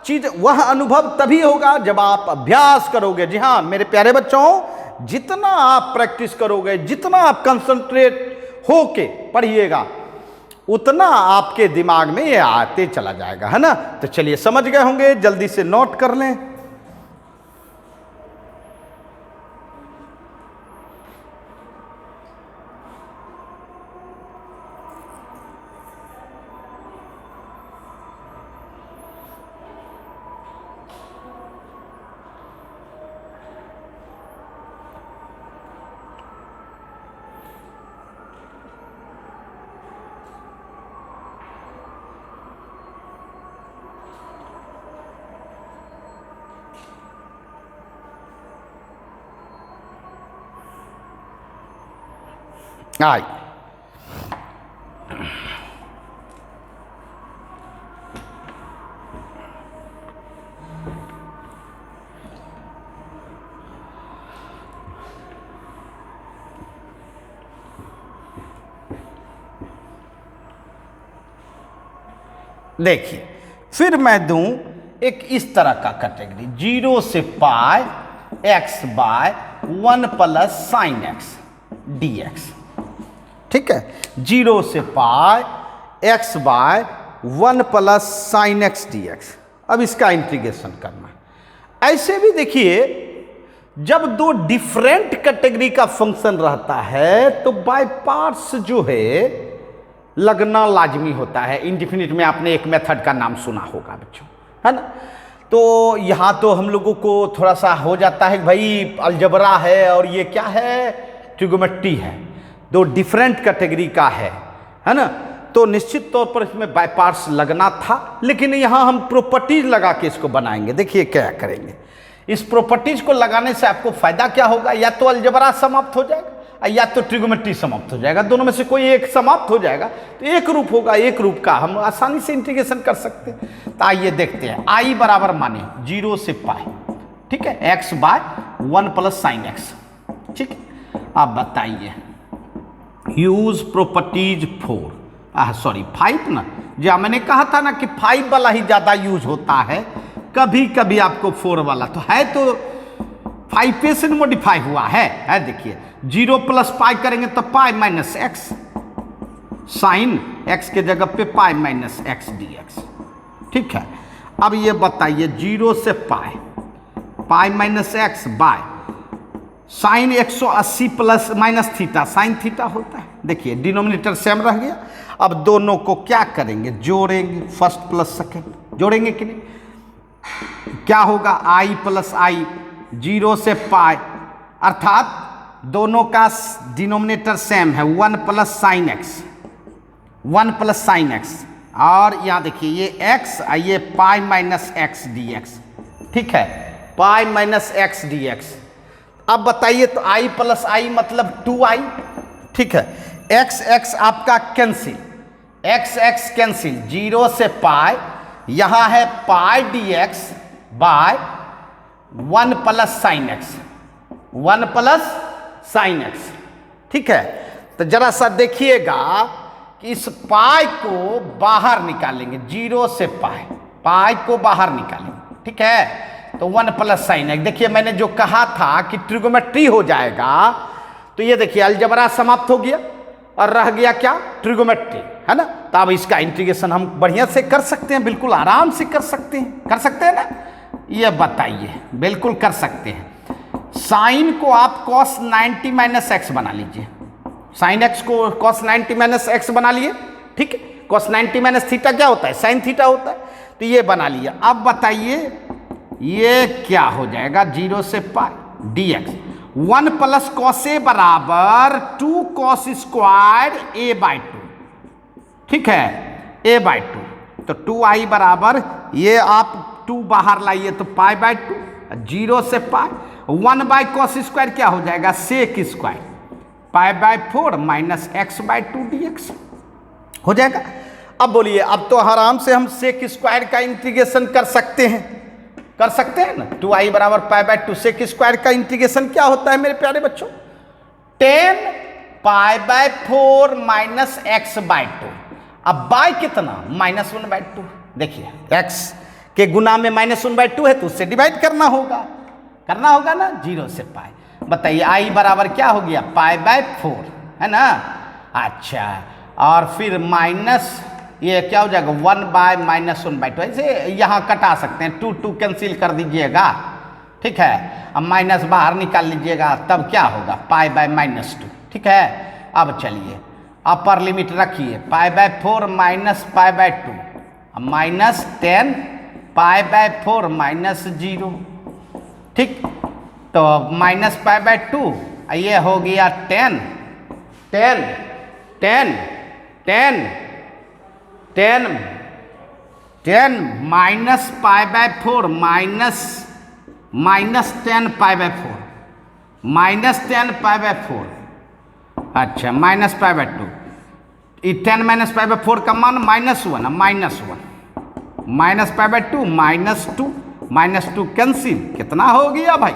चीज, वह अनुभव तभी होगा जब आप अभ्यास करोगे। जी हाँ मेरे प्यारे बच्चों, जितना आप प्रैक्टिस करोगे, जितना आप कंसंट्रेट होके पढ़िएगा, उतना आपके दिमाग में ये आते चला जाएगा, है ना। तो चलिए समझ गए होंगे, जल्दी से नोट कर लें। आई देखिए, फिर मैं दूं एक इस तरह का कैटेगरी, 0 से pi x by 1 plus sine x d x. ठीक है, 0 से pi x by 1 plus sine x d x. अब इसका इंटीग्रेशन करना है। ऐसे भी देखिए, जब दो डिफरेंट कैटेगरी का फंक्शन रहता है तो बाय पार्ट्स जो है लगना लाजमी होता है। इंडिफिनिट में आपने एक मेथड का नाम सुना होगा बच्चों, है ना। तो यहाँ तो हम लोगों को थोड़ा सा हो जाता है भाई अलजबरा है और ये क्या है, ट्रिगोमेट्री है, दो डिफरेंट कैटेगरी का है ना। तो निश्चित तौर पर इसमें बाय पार्ट्स लगना था, लेकिन यहाँ हम प्रॉपर्टीज लगा के इसको बनाएंगे। देखिए क्या करेंगे, इस प्रॉपर्टीज को लगाने से आपको फायदा क्या होगा, या तो अलजबरा समाप्त हो जाएगा या तो ट्रिगोमेट्री समाप्त हो जाएगा, दोनों में से कोई एक समाप्त हो जाएगा तो एक रूप होगा, एक रूप का हम आसानी से इंटीग्रेशन कर सकते हैं। तो आइए देखते हैं, आई बराबर माने 0 से पाई, ठीक है, x by 1 plus sine x. ठीक है, अब बताइए यूज प्रॉपर्टीज 5 ना। जी मैंने कहा था ना कि 5 वाला ही ज्यादा यूज होता है, कभी कभी आपको 4 वाला तो है, तो 5 पे से मॉडिफाई हुआ है। देखिए 0 प्लस पाई करेंगे तो पाई माइनस एक्स, साइन एक्स के जगह पे पाई माइनस एक्स डी एक्स। ठीक है, अब ये बताइए 0 से पाई minus x by sign 180 plus minus theta, sine theta होता है। देखिए डिनोमिनेटर सेम रह गया। अब दोनों को क्या करेंगे, जोड़ेंगे, फर्स्ट प्लस सेकेंड जोड़ेंगे कि नहीं, क्या होगा आई प्लस आई, 0 से पाई, अर्थात दोनों का डिनोमिनेटर सेम है, 1 plus sine x, 1 plus sine x, और यहाँ देखिए ये x ये पाई माइनस एक्स डी एक्स। ठीक है, पाई माइनस एक्स डी एक्स। अब बताइए तो i प्लस आई मतलब 2i। ठीक है, x आपका कैंसिल, x कैंसिल, 0 से पाई, यहाँ है pi d x by 1 plus sine x, 1 plus sine x. ठीक है, तो जरा सा देखिएगा कि इस पाई को बाहर निकालेंगे, 0 से पाई को बाहर निकालेंगे। ठीक है, तो 1 प्लस साइन एक्स। देखिए मैंने जो कहा था कि ट्रिगोमेट्री हो जाएगा, तो ये देखिए अलजबरा समाप्त हो गया और रह गया क्या, ट्रिगोमेट्री, है ना। तो अब इसका इंटीग्रेशन हम बढ़िया से कर सकते हैं, बिल्कुल आराम से कर सकते हैं ना। ये बताइए, बिल्कुल कर सकते हैं। साइन को आप cos 90 माइनस एक्स बना लीजिए, साइन एक्स को cos 90 माइनस एक्स बना लिए। ठीक है, cos 90 माइनस थीटा क्या होता है, साइन थीटा होता है, तो ये बना लिया। अब बताइए ये क्या हो जाएगा, 0 से पाई d x, 1 plus cos A बराबर 2 कॉस स्क्वायर ए बाई 2। ठीक है, ए बाई 2, तो 2i बराबर, ये आप 2 बाहर लाइए तो पाई बाई 2, 0 से पाई, 1 बाय कॉस स्क्वायर क्या हो जाएगा, sec square pi by 4 minus x by 2 dx हो जाएगा। अब बोलिए, अब तो आराम से हम सेक स्क्वायर का इंटीग्रेशन कर सकते हैं ना। 2i बराबर पाई बाय 2 सेक स्क्वायर का इंटीग्रेशन क्या होता है मेरे प्यारे बच्चों, 10 pi by 4 minus x by 2। अब बाय कितना, -1 बाय 2। देखिए x के गुना में -1 बाय 2 है तो उससे डिवाइड करना होगा ना, 0 से पाई। बताइए i बराबर क्या हो गया, पाई बाय 4 है ना। अच्छा, और फिर माइनस ये क्या हो जाएगा, 1 बाय -1 बाय 2। ऐसे यहाँ कटा सकते हैं, 2 कैंसिल कर दीजिएगा, ठीक है। अब माइनस बाहर निकाल लीजिएगा, तब क्या होगा, पाई बाय -2, ठीक है। अब चलिए अपर लिमिट रखिए, पाई by 4 minus pi by 2, minus 10 pi by 4 minus 0, ठीक। तो माइनस पाई बाय 2 ये हो गया 10 minus pi by 4 minus 10 pi by 4 minus 10 pi by 4। अच्छा, minus pi by 2, 10 minus pi by 4 का मान -1, माइनस पाई बाय 2 -2 कैंसिल, कितना हो गया भाई,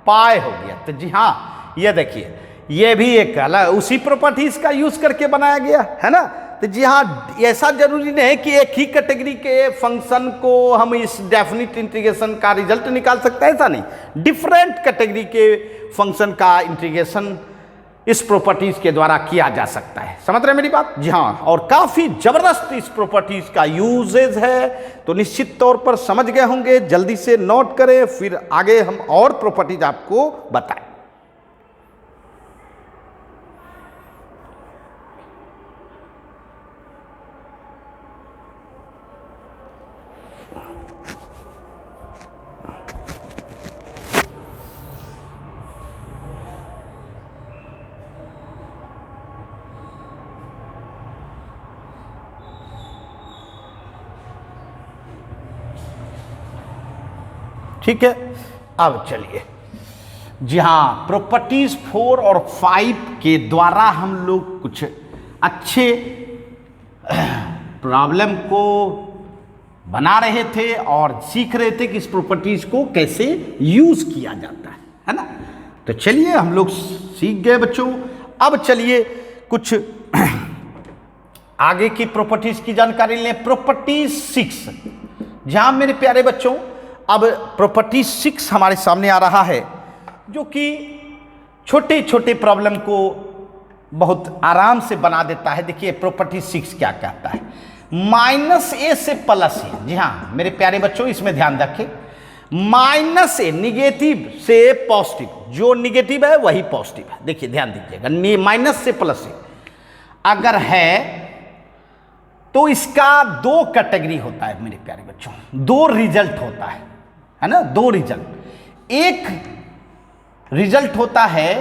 पाई हो गया। तो जी हाँ, ये देखिए, ये भी एक उसी प्रॉपर्टीज का यूज करके बनाया गया है ना। तो जी हाँ, ऐसा जरूरी नहीं है कि एक ही कैटेगरी के फंक्शन को हम इस डेफिनिट इंटीग्रेशन का रिजल्ट निकाल सकते हैं, ऐसा नहीं। डिफरेंट कैटेगरी के फंक्शन का इंटीग्रेशन इस प्रॉपर्टीज के द्वारा किया जा सकता है। समझ रहे हैं मेरी बात? जी हाँ, और काफी जबरदस्त इस प्रॉपर्टीज का यूजेज है, तो निश्चित तौर पर समझ गए होंगे। जल्दी से नोट करें, फिर आगे हम और प्रॉपर्टीज आपको बताएं। ठीक है, अब चलिए, जी हाँ, प्रॉपर्टीज 4 और 5 के द्वारा हम लोग कुछ अच्छे प्रॉब्लम को बना रहे थे और सीख रहे थे कि इस प्रॉपर्टीज को कैसे यूज किया जाता है ना। तो चलिए, हम लोग सीख गए बच्चों। अब चलिए कुछ आगे की प्रॉपर्टीज की जानकारी लें। प्रॉपर्टीज 6, जहां मेरे प्यारे बच्चों अब प्रॉपर्टी 6 हमारे सामने आ रहा है, जो कि छोटे छोटे प्रॉब्लम को बहुत आराम से बना देता है। देखिए प्रॉपर्टी 6 क्या कहता है, -a से +a। जी हाँ मेरे प्यारे बच्चों, इसमें ध्यान रखें, -a निगेटिव से पॉजिटिव, जो निगेटिव है वही पॉजिटिव है। देखिए ध्यान दीजिएगा, माइनस से +a अगर है तो इसका 2 कैटेगरी होता है मेरे प्यारे बच्चों, 2 रिजल्ट होता है ना, 2 रिजल्ट। एक रिजल्ट होता है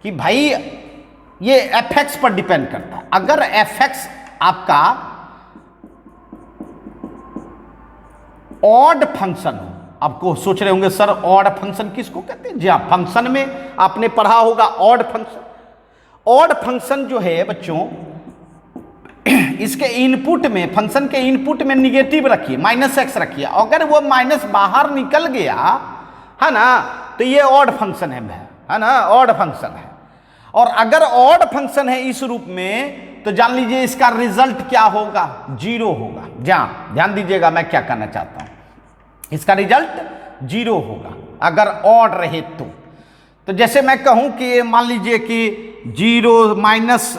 कि भाई ये fx पर डिपेंड करता है। अगर fx आपका ऑड फंक्शन हो, आपको सोच रहे होंगे सर ऑड फंक्शन किसको कहते हैं? जी हाँ, फंक्शन में आपने पढ़ा होगा ऑड फंक्शन। ऑड फंक्शन जो है बच्चों, इसके इनपुट में, फंक्शन के इनपुट में निगेटिव रखिए, -x रखिए। अगर वो माइनस बाहर निकल गया है ना, तो ये ऑड फंक्शन है ना, ऑड फंक्शन है। और अगर ऑड फंक्शन है इस रूप में, तो जान लीजिए इसका रिजल्ट क्या होगा, 0 होगा। जहां ध्यान दीजिएगा मैं क्या कहना चाहता हूं, इसका रिजल्ट 0 होगा अगर ऑड रहे तो जैसे मैं कहूं कि मान लीजिए कि 0 माइनस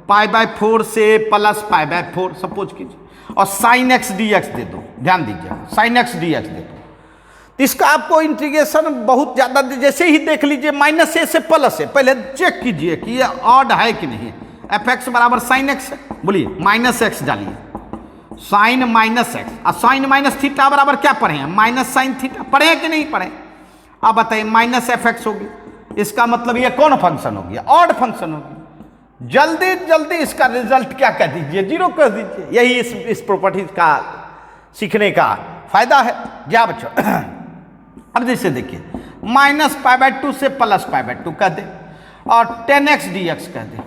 π/4 से +π/4 सपोज कीजिए, और sin x dx दे दो। ध्यान दीजिए, sin x dx दे दो, तो इसका आपको इंटीग्रेशन बहुत ज़्यादा, जैसे ही देख लीजिए -a से +a, पहले चेक कीजिए कि ये ऑड है कि नहीं। fx बराबर sin x है, बोलिए -x डालिए, sin -x, और sin -θ बराबर क्या पढ़े हैं, -sin θ पढ़े हैं कि नहीं पढ़े? अब बताइए, -fx होगी, इसका मतलब ये कौन फंक्शन हो गया, ऑड फंक्शन हो गया। जल्दी जल्दी इसका रिजल्ट क्या कह दीजिए, 0 कर दीजिए। यही इस प्रॉपर्टीज का सीखने का फायदा है। क्या बच्चों, अब जैसे देखिए माइनस पाई बाय 2 से प्लस पाई बाय 2 कह दे, और 10x dx कह दे।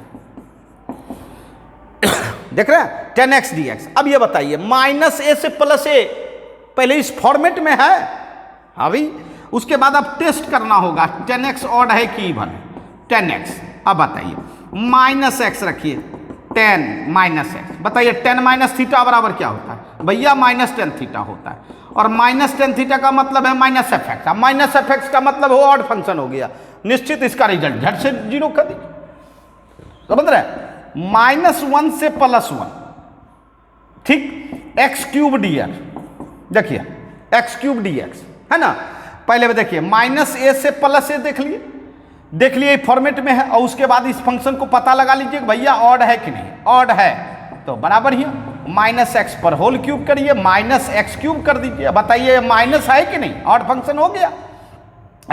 देख रहे हैं 10x dx। अब ये बताइए माइनस ए से प्लस ए पहले इस फॉर्मेट में है अभी, उसके बाद अब टेस्ट करना होगा 10x ऑड है कि इवन है। 10x, अब बताइए माइनस एक्स रखिए, 10 माइनस एक्स, बताइए 10 माइनस थीटा बराबर क्या होता है भैया, माइनस 10 थीटा होता है, और माइनस 10 थीटा का मतलब है minus F x. Minus F x का मतलब वो ऑड फंक्शन हो गया, निश्चित इसका रिजल्ट झट से 0 कर दीजिए। समझ रहे, -1 से +1, ठीक, एक्स क्यूब dx, देखिए एक्स क्यूब dx है ना। पहले देखिए माइनस ए से प्लस ए देख लिए फॉर्मेट में है, और उसके बाद इस फंक्शन को पता लगा लीजिए भैया ऑड है कि नहीं, ऑड है तो बराबर ही माइनस एक्स पर होल क्यूब करिए, माइनस एक्स क्यूब कर दीजिए। बताइए माइनस है कि नहीं, ऑड फंक्शन हो गया।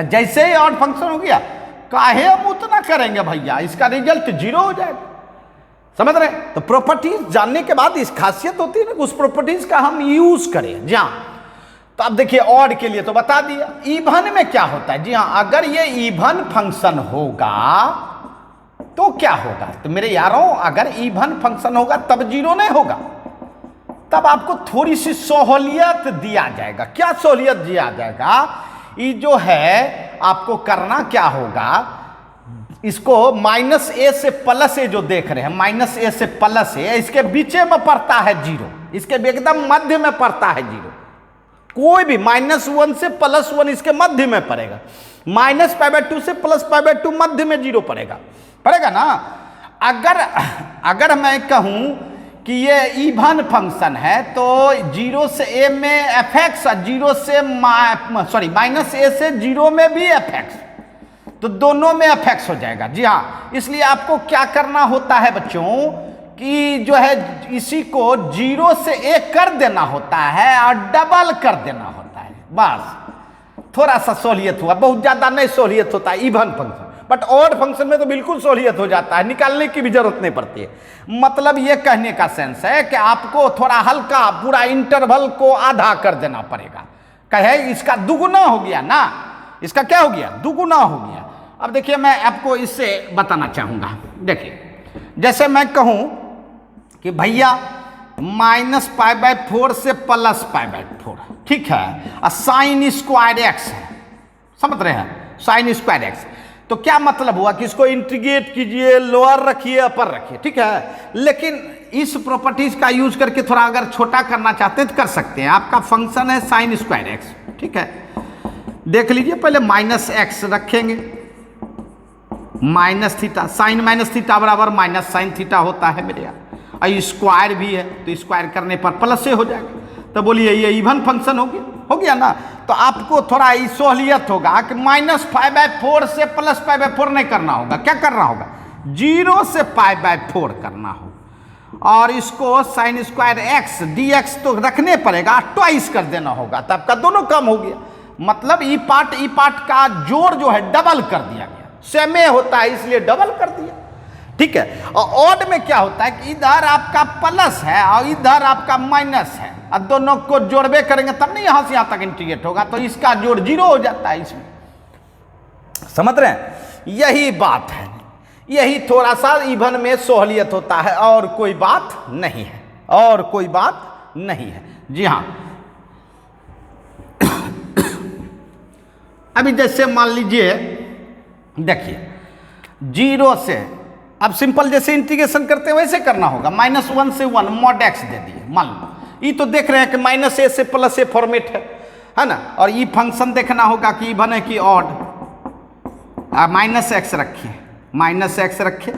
जैसे ही ऑड फंक्शन हो गया, काहे हम उतना करेंगे भैया, इसका रिजल्ट 0 हो जाएगा। समझ रहे, तो प्रॉपर्टीज जानने के बाद इस खासियत होती है ना, उस प्रॉपर्टीज का हम यूज करें। जी हाँ, तो अब देखिए ऑड के लिए तो बता दिया, इवन में क्या होता है। जी हाँ, अगर ये इवन फंक्शन होगा तो क्या होगा, तो मेरे यारों अगर इवन फंक्शन होगा तब 0 नहीं होगा, तब आपको थोड़ी सी सहूलियत दिया जाएगा। क्या सहूलियत दिया जाएगा, ये जो है आपको करना क्या होगा, इसको माइनस ए से प्लस ए जो देख रहे हैं, माइनस ए से प्लस ए, इसके बीचे में पड़ता है 0, इसके एकदम मध्य में पड़ता है 0। कोई भी -1 से +1 इसके मध्य में पड़ेगा, -π/2 से +π/2 मध्य में 0 पड़ेगा ना। अगर मैं कहूं कि ये इवन फंक्शन है तो 0 से a में fx, 0 से माइनस ए से 0 में भी fx, तो दोनों में fx हो जाएगा। जी हाँ, इसलिए आपको क्या करना होता है बच्चों कि जो है इसी को 0 से a कर देना होता है और डबल कर देना होता है, बस थोड़ा सा सहूलियत हुआ, बहुत ज्यादा नहीं सहूलियत होता है even function, but odd function में तो बिल्कुल सहूलियत हो जाता है, निकालने की भी जरूरत नहीं पड़ती है। मतलब ये कहने का सेंस है कि आपको थोड़ा हल्का पूरा इंटरवल को आधा कर देना पड़ेगा। कहे इसका दुगुना हो गया ना, इसका क्या हो गया, दुगुना हो गया। अब देखिए मैं आपको इससे बताना चाहूंगा, देखिए जैसे मैं कहूं कि भैया -π/4 से +π/4, ठीक है, और साइन स्क्वायर एक्स है, समझ रहे हैं, साइन स्क्वायर एक्स, तो क्या मतलब हुआ कि इसको इंटीग्रेट कीजिए, लोअर रखिए अपर रखिए, ठीक है। लेकिन इस प्रॉपर्टीज का यूज करके थोड़ा अगर छोटा करना चाहते हैं तो कर सकते हैं। आपका फंक्शन है साइन स्क्वायर एक्स, ठीक है, देख लीजिए पहले -x रखेंगे, minus theta, sine minus theta बराबर माइनस साइन थीटा होता है मेरे यहाँ, और स्क्वायर भी है तो स्क्वायर करने पर प्लस से हो जाएगा। तो बोलिए ये इवन फंक्शन हो गया ना। तो आपको थोड़ा सहूलियत होगा कि -π/4 से +π/4 नहीं करना होगा, क्या करना होगा, 0 से π/4 करना होगा, और इसको साइन स्क्वायर एक्स dx तो रखने पड़ेगा, ट्वाइस कर देना होगा, तब आपका दोनों कम हो गया। मतलब ई पार्ट का जोड़ जो है डबल कर दिया गया, सेम होता है इसलिए डबल कर दिया, ठीक है। और ऑड में क्या होता है कि इधर आपका प्लस है और इधर आपका माइनस है, और दोनों को जोड़बे करेंगे तब नहीं यहां से यहां तक इंटीग्रेट होगा, तो इसका जोड़ 0 हो जाता है इसमें। समझ रहे हैं, यही बात है, यही थोड़ा सा इवन में सहूलियत होता है, और कोई बात नहीं है, और कोई बात नहीं है। जी हाँ, अभी जैसे मान लीजिए, देखिए 0 से, अब सिंपल जैसे इंटीग्रेशन करते हैं वैसे करना होगा, -1 से 1 mod x दे दिए, मान लो ये तो देख रहे हैं कि -a से +a फॉर्मेट है ना, और ये फंक्शन देखना होगा कि इवन है कि ऑड, -x रखिए, -x रखिए,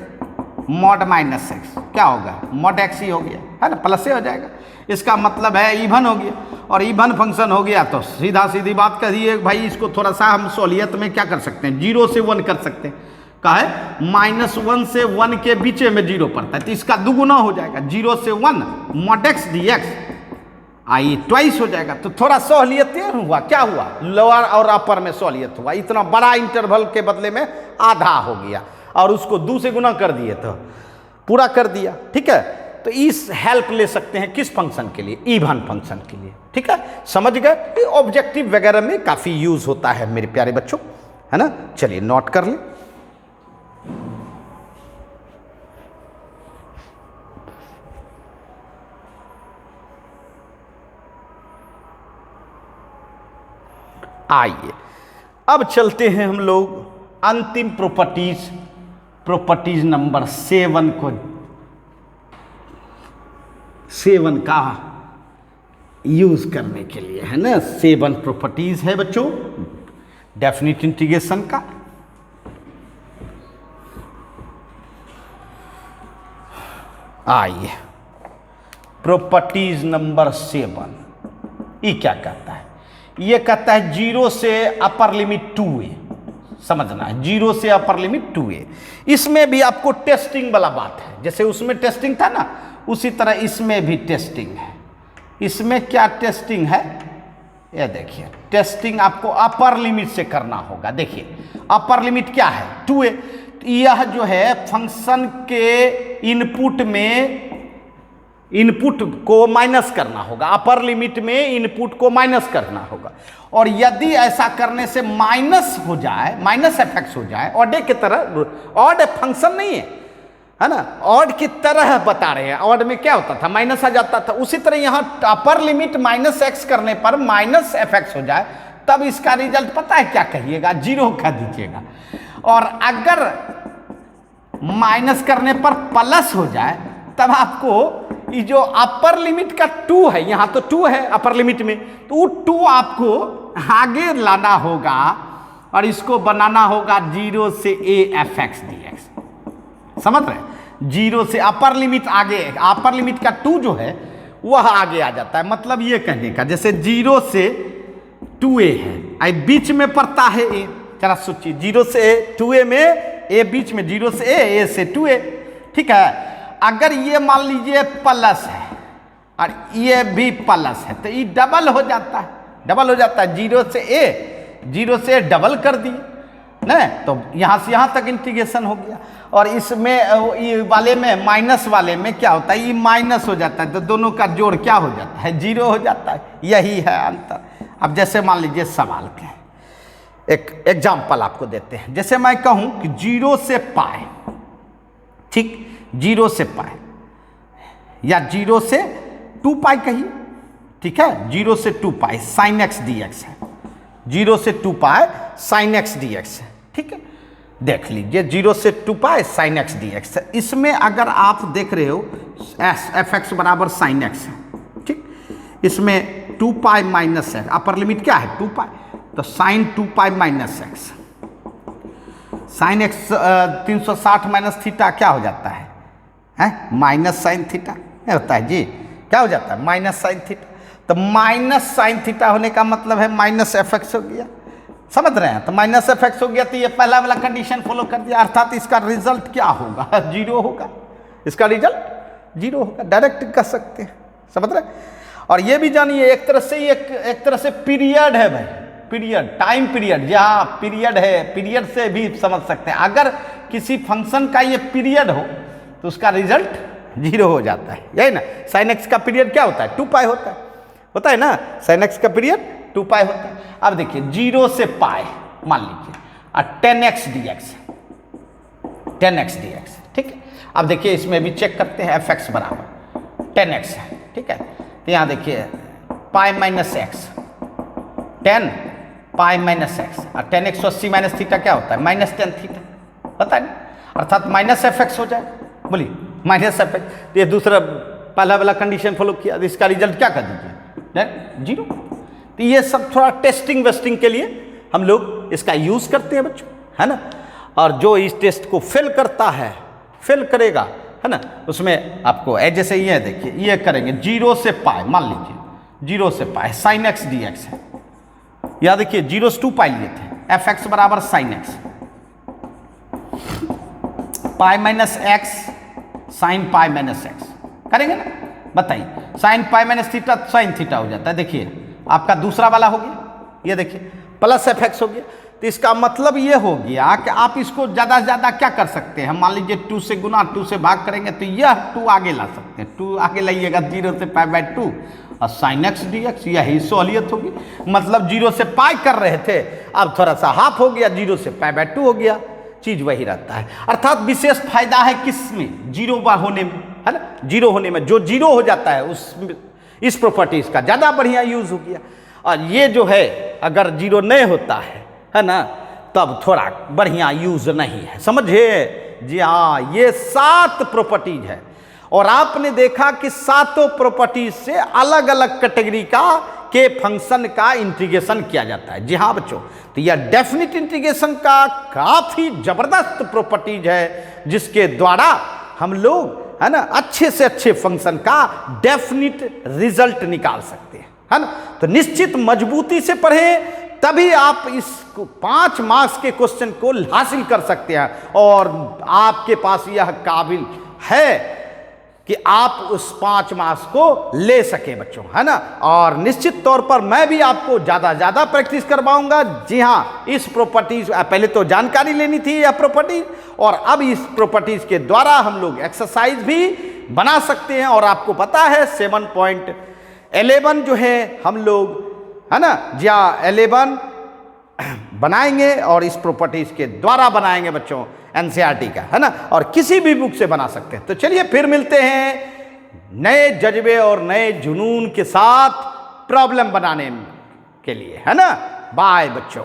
mod -x क्या होगा, mod x ही हो गया है ना, प्लस से हो जाएगा, इसका मतलब है इवन हो गया, और इवन फंक्शन हो गया तो सीधी बात कहिए भाई, इसको थोड़ा सा हम सहूलियत में क्या कर सकते हैं, 0 से 1 कर सकते हैं, का है -1 से 1 के बीच में 0 पड़ता है, तो इसका दुगुना हो जाएगा, 0 से 1 mod x dx, आई ट्वाइस हो जाएगा। तो थोड़ा सहूलियत हुआ, क्या हुआ, लोअर और अपर में सहूलियत हुआ, इतना बड़ा इंटरवल के बदले में आधा हो गया, और उसको 2 से गुना कर दिए तो पूरा कर दिया, ठीक है। तो इस हेल्प ले सकते हैं किस फंक्शन के लिए, इवन फंक्शन के लिए, ठीक है, समझ गए। ऑब्जेक्टिव वगैरह में काफी यूज होता है मेरे प्यारे बच्चों। है ना। चलिए नोट कर लें। आइए अब चलते हैं हम लोग अंतिम प्रॉपर्टीज नंबर 7 को, 7 का यूज करने के लिए, है ना। 7 प्रॉपर्टीज है बच्चों डेफिनिट इंटीग्रेशन का। आइए प्रॉपर्टीज नंबर 7 ये क्या कहता है? ये कहता है 0 से अपर लिमिट 2a, समझना है 0 से अपर लिमिट 2a। इसमें भी आपको टेस्टिंग वाला बात है, जैसे उसमें टेस्टिंग था ना उसी तरह इसमें भी टेस्टिंग है। इसमें क्या टेस्टिंग है ये देखिए, टेस्टिंग आपको अपर लिमिट से करना होगा। देखिए अपर लिमिट क्या है 2a, यह जो है फंक्शन के इनपुट को माइनस करना होगा, अपर लिमिट में इनपुट को माइनस करना होगा। और यदि ऐसा करने से माइनस हो जाए, माइनस एफेक्ट्स हो जाए, ऑड की तरह, ऑड फंक्शन नहीं है ना, ऑड की तरह बता रहे हैं। ऑड में क्या होता था माइनस आ जाता था, उसी तरह यहाँ अपर लिमिट -x करने पर माइनस एफेक्ट्स हो जाए तब इसका रिजल्ट पता है क्या कहिएगा, 0 कह दीजिएगा। और अगर माइनस करने पर प्लस हो जाए तब आपको ये जो अपर लिमिट का 2 है, यहाँ तो 2 है अपर लिमिट में, तो वो 2 आपको आगे लाना होगा और इसको बनाना होगा 0 से a fx dx। समझ रहे हैं? 0 से अपर लिमिट आगे, अपर लिमिट का 2 जो है वह आगे आ जाता है। मतलब ये कहने का जैसे 0 से 2a है, आई बीच में पड़ता है a। जरा सोचिए 0 से 2a में a बीच में, 0 से a से 2a, ठीक है। अगर ये मान लीजिए प्लस है और ये भी प्लस है तो ये डबल हो जाता है, डबल हो जाता है। 0 से a डबल कर दिए ना, तो यहाँ से यहाँ तक इंटीग्रेशन हो गया। और इसमें ये वाले में, माइनस वाले में क्या होता है, ये माइनस हो जाता है तो दोनों का जोड़ क्या हो जाता है, 0 हो जाता है। यही है अंतर। अब जैसे मान लीजिए सवाल के एक एग्जाम्पल आपको देते हैं। जैसे मैं कहूँ कि 0 से पाई, ठीक, 0 से पाई या 0 से 2 पाई कहिए, ठीक है। 0 से 2 pi sine x d x है, 0 से 2 pi sine x d x है, ठीक है। देख लीजिए 0 से 2 pi sine x d x है। इसमें अगर आप देख रहे हो एफ एक्स बराबर साइन एक्स है, ठीक। इसमें 2 पाई माइनस है, अपर लिमिट क्या है 2 पाई, तो sine 2 pi minus x, sine x 360 minus theta क्या हो जाता है माइनस साइन थीटा होता है जी, क्या हो जाता है माइनस साइन थीटा। तो माइनस साइन थीटा होने का मतलब है माइनस एफ एक्स हो गया, समझ रहे हैं। तो माइनस एफ एक्स हो गया तो ये पहला वाला कंडीशन फॉलो कर दिया, अर्थात इसका रिजल्ट क्या होगा 0 होगा, इसका रिजल्ट 0 होगा, डायरेक्ट कर सकते हैं, समझ रहे। और ये भी जानिए एक तरह से पीरियड है भाई, पीरियड, टाइम पीरियड, जहाँ पीरियड है, पीरियड से भी समझ सकते हैं। अगर किसी फंक्शन का ये पीरियड हो तो उसका रिजल्ट 0 हो जाता है, यही ना। साइन एक्स का पीरियड क्या होता है 2 पाई होता है ना, साइन एक्स का पीरियड 2 पाई होता है। अब देखिए 0 से पाई मान लीजिए और 10x dx, 10x dx, ठीक है। अब देखिए इसमें भी चेक करते हैं, एफ एक्स बराबर 10x है, ठीक है। तो यहाँ देखिए पाई माइनस एक्स, 10 पाई माइनस एक्स, और 10x तो 80 माइनस थीटा क्या होता है -10 थीटा, पता नहीं, अर्थात माइनस एफ एक्स हो जाए। बोलिए माइनस एफ एक्स, तो ये दूसरा पहला वाला कंडीशन फॉलो किया, इसका रिजल्ट क्या कर दीजिए 0। तो ये सब थोड़ा टेस्टिंग वेस्टिंग के लिए हम लोग इसका यूज करते हैं बच्चों, है ना। और जो इस टेस्ट को फेल करता है, फेल करेगा, है ना, उसमें आपको जैसे ये देखिए ये करेंगे 0 से पाई, मान लीजिए 0 से pi sine x d x है, या देखिए 0 से 2 पाई लिए थे, एफ एक्स बराबर साइन एक्स, पाई minus x sine pi minus x करेंगे ना, बताइए sine pi minus theta sine theta हो जाता है। देखिए आपका दूसरा वाला हो गया, ये देखिए प्लस एफ एक्स हो गया। तो इसका मतलब ये हो गया कि आप इसको ज़्यादा से ज़्यादा क्या कर सकते हैं, मान लीजिए 2 से गुना 2 से भाग करेंगे तो यह 2 आगे ला सकते हैं, 2 आगे लाइएगा 0 से पाई बाई 2 और साइन एक्स डी एक्स, यही सहूलियत होगी। मतलब 0 से पाई कर रहे थे, अब थोड़ा सा हाफ हो गया, 0 से पाई बाय 2 हो गया, चीज वही रहता है। अर्थात विशेष फायदा है किस में, 0 होने में, है ना, 0 होने में। जो 0 हो जाता है उस इस प्रॉपर्टीज का ज़्यादा बढ़िया यूज हो गया। और ये जो है अगर 0 नहीं होता है ना, तब थोड़ा बढ़िया यूज नहीं है, समझे। जी हाँ, ये 7 प्रॉपर्टीज है और आपने देखा कि 7 प्रॉपर्टीज से अलग अलग कैटेगरी के फंक्शन का इंटीग्रेशन किया जाता है। जी हाँ बच्चों, तो यह डेफिनिट इंटीग्रेशन का काफी जबरदस्त प्रॉपर्टीज है, जिसके द्वारा हम लोग, है ना, अच्छे से अच्छे फंक्शन का डेफिनिट रिजल्ट निकाल सकते हैं, है ना। तो निश्चित मजबूती से पढ़ें, तभी आप इस 5 मार्क्स के क्वेश्चन को हासिल कर सकते हैं और आपके पास यह काबिल है कि आप उस 5 मार्क्स को ले सके बच्चों, है ना। और निश्चित तौर पर मैं भी आपको ज़्यादा प्रैक्टिस करवाऊंगा। जी हाँ, इस प्रॉपर्टीज, पहले तो जानकारी लेनी थी यह प्रॉपर्टीज, और अब इस प्रॉपर्टीज के द्वारा हम लोग एक्सरसाइज भी बना सकते हैं। और आपको पता है 7.11 जो है हम लोग, है ना, जी हाँ, 11 बनाएंगे और इस प्रॉपर्टीज के द्वारा बनाएंगे बच्चों एनसीईआरटी का, है ना, और किसी भी बुक से बना सकते हैं। तो चलिए फिर मिलते हैं नए जज्बे और नए जुनून के साथ प्रॉब्लम बनाने के लिए, है ना। बाय बच्चों।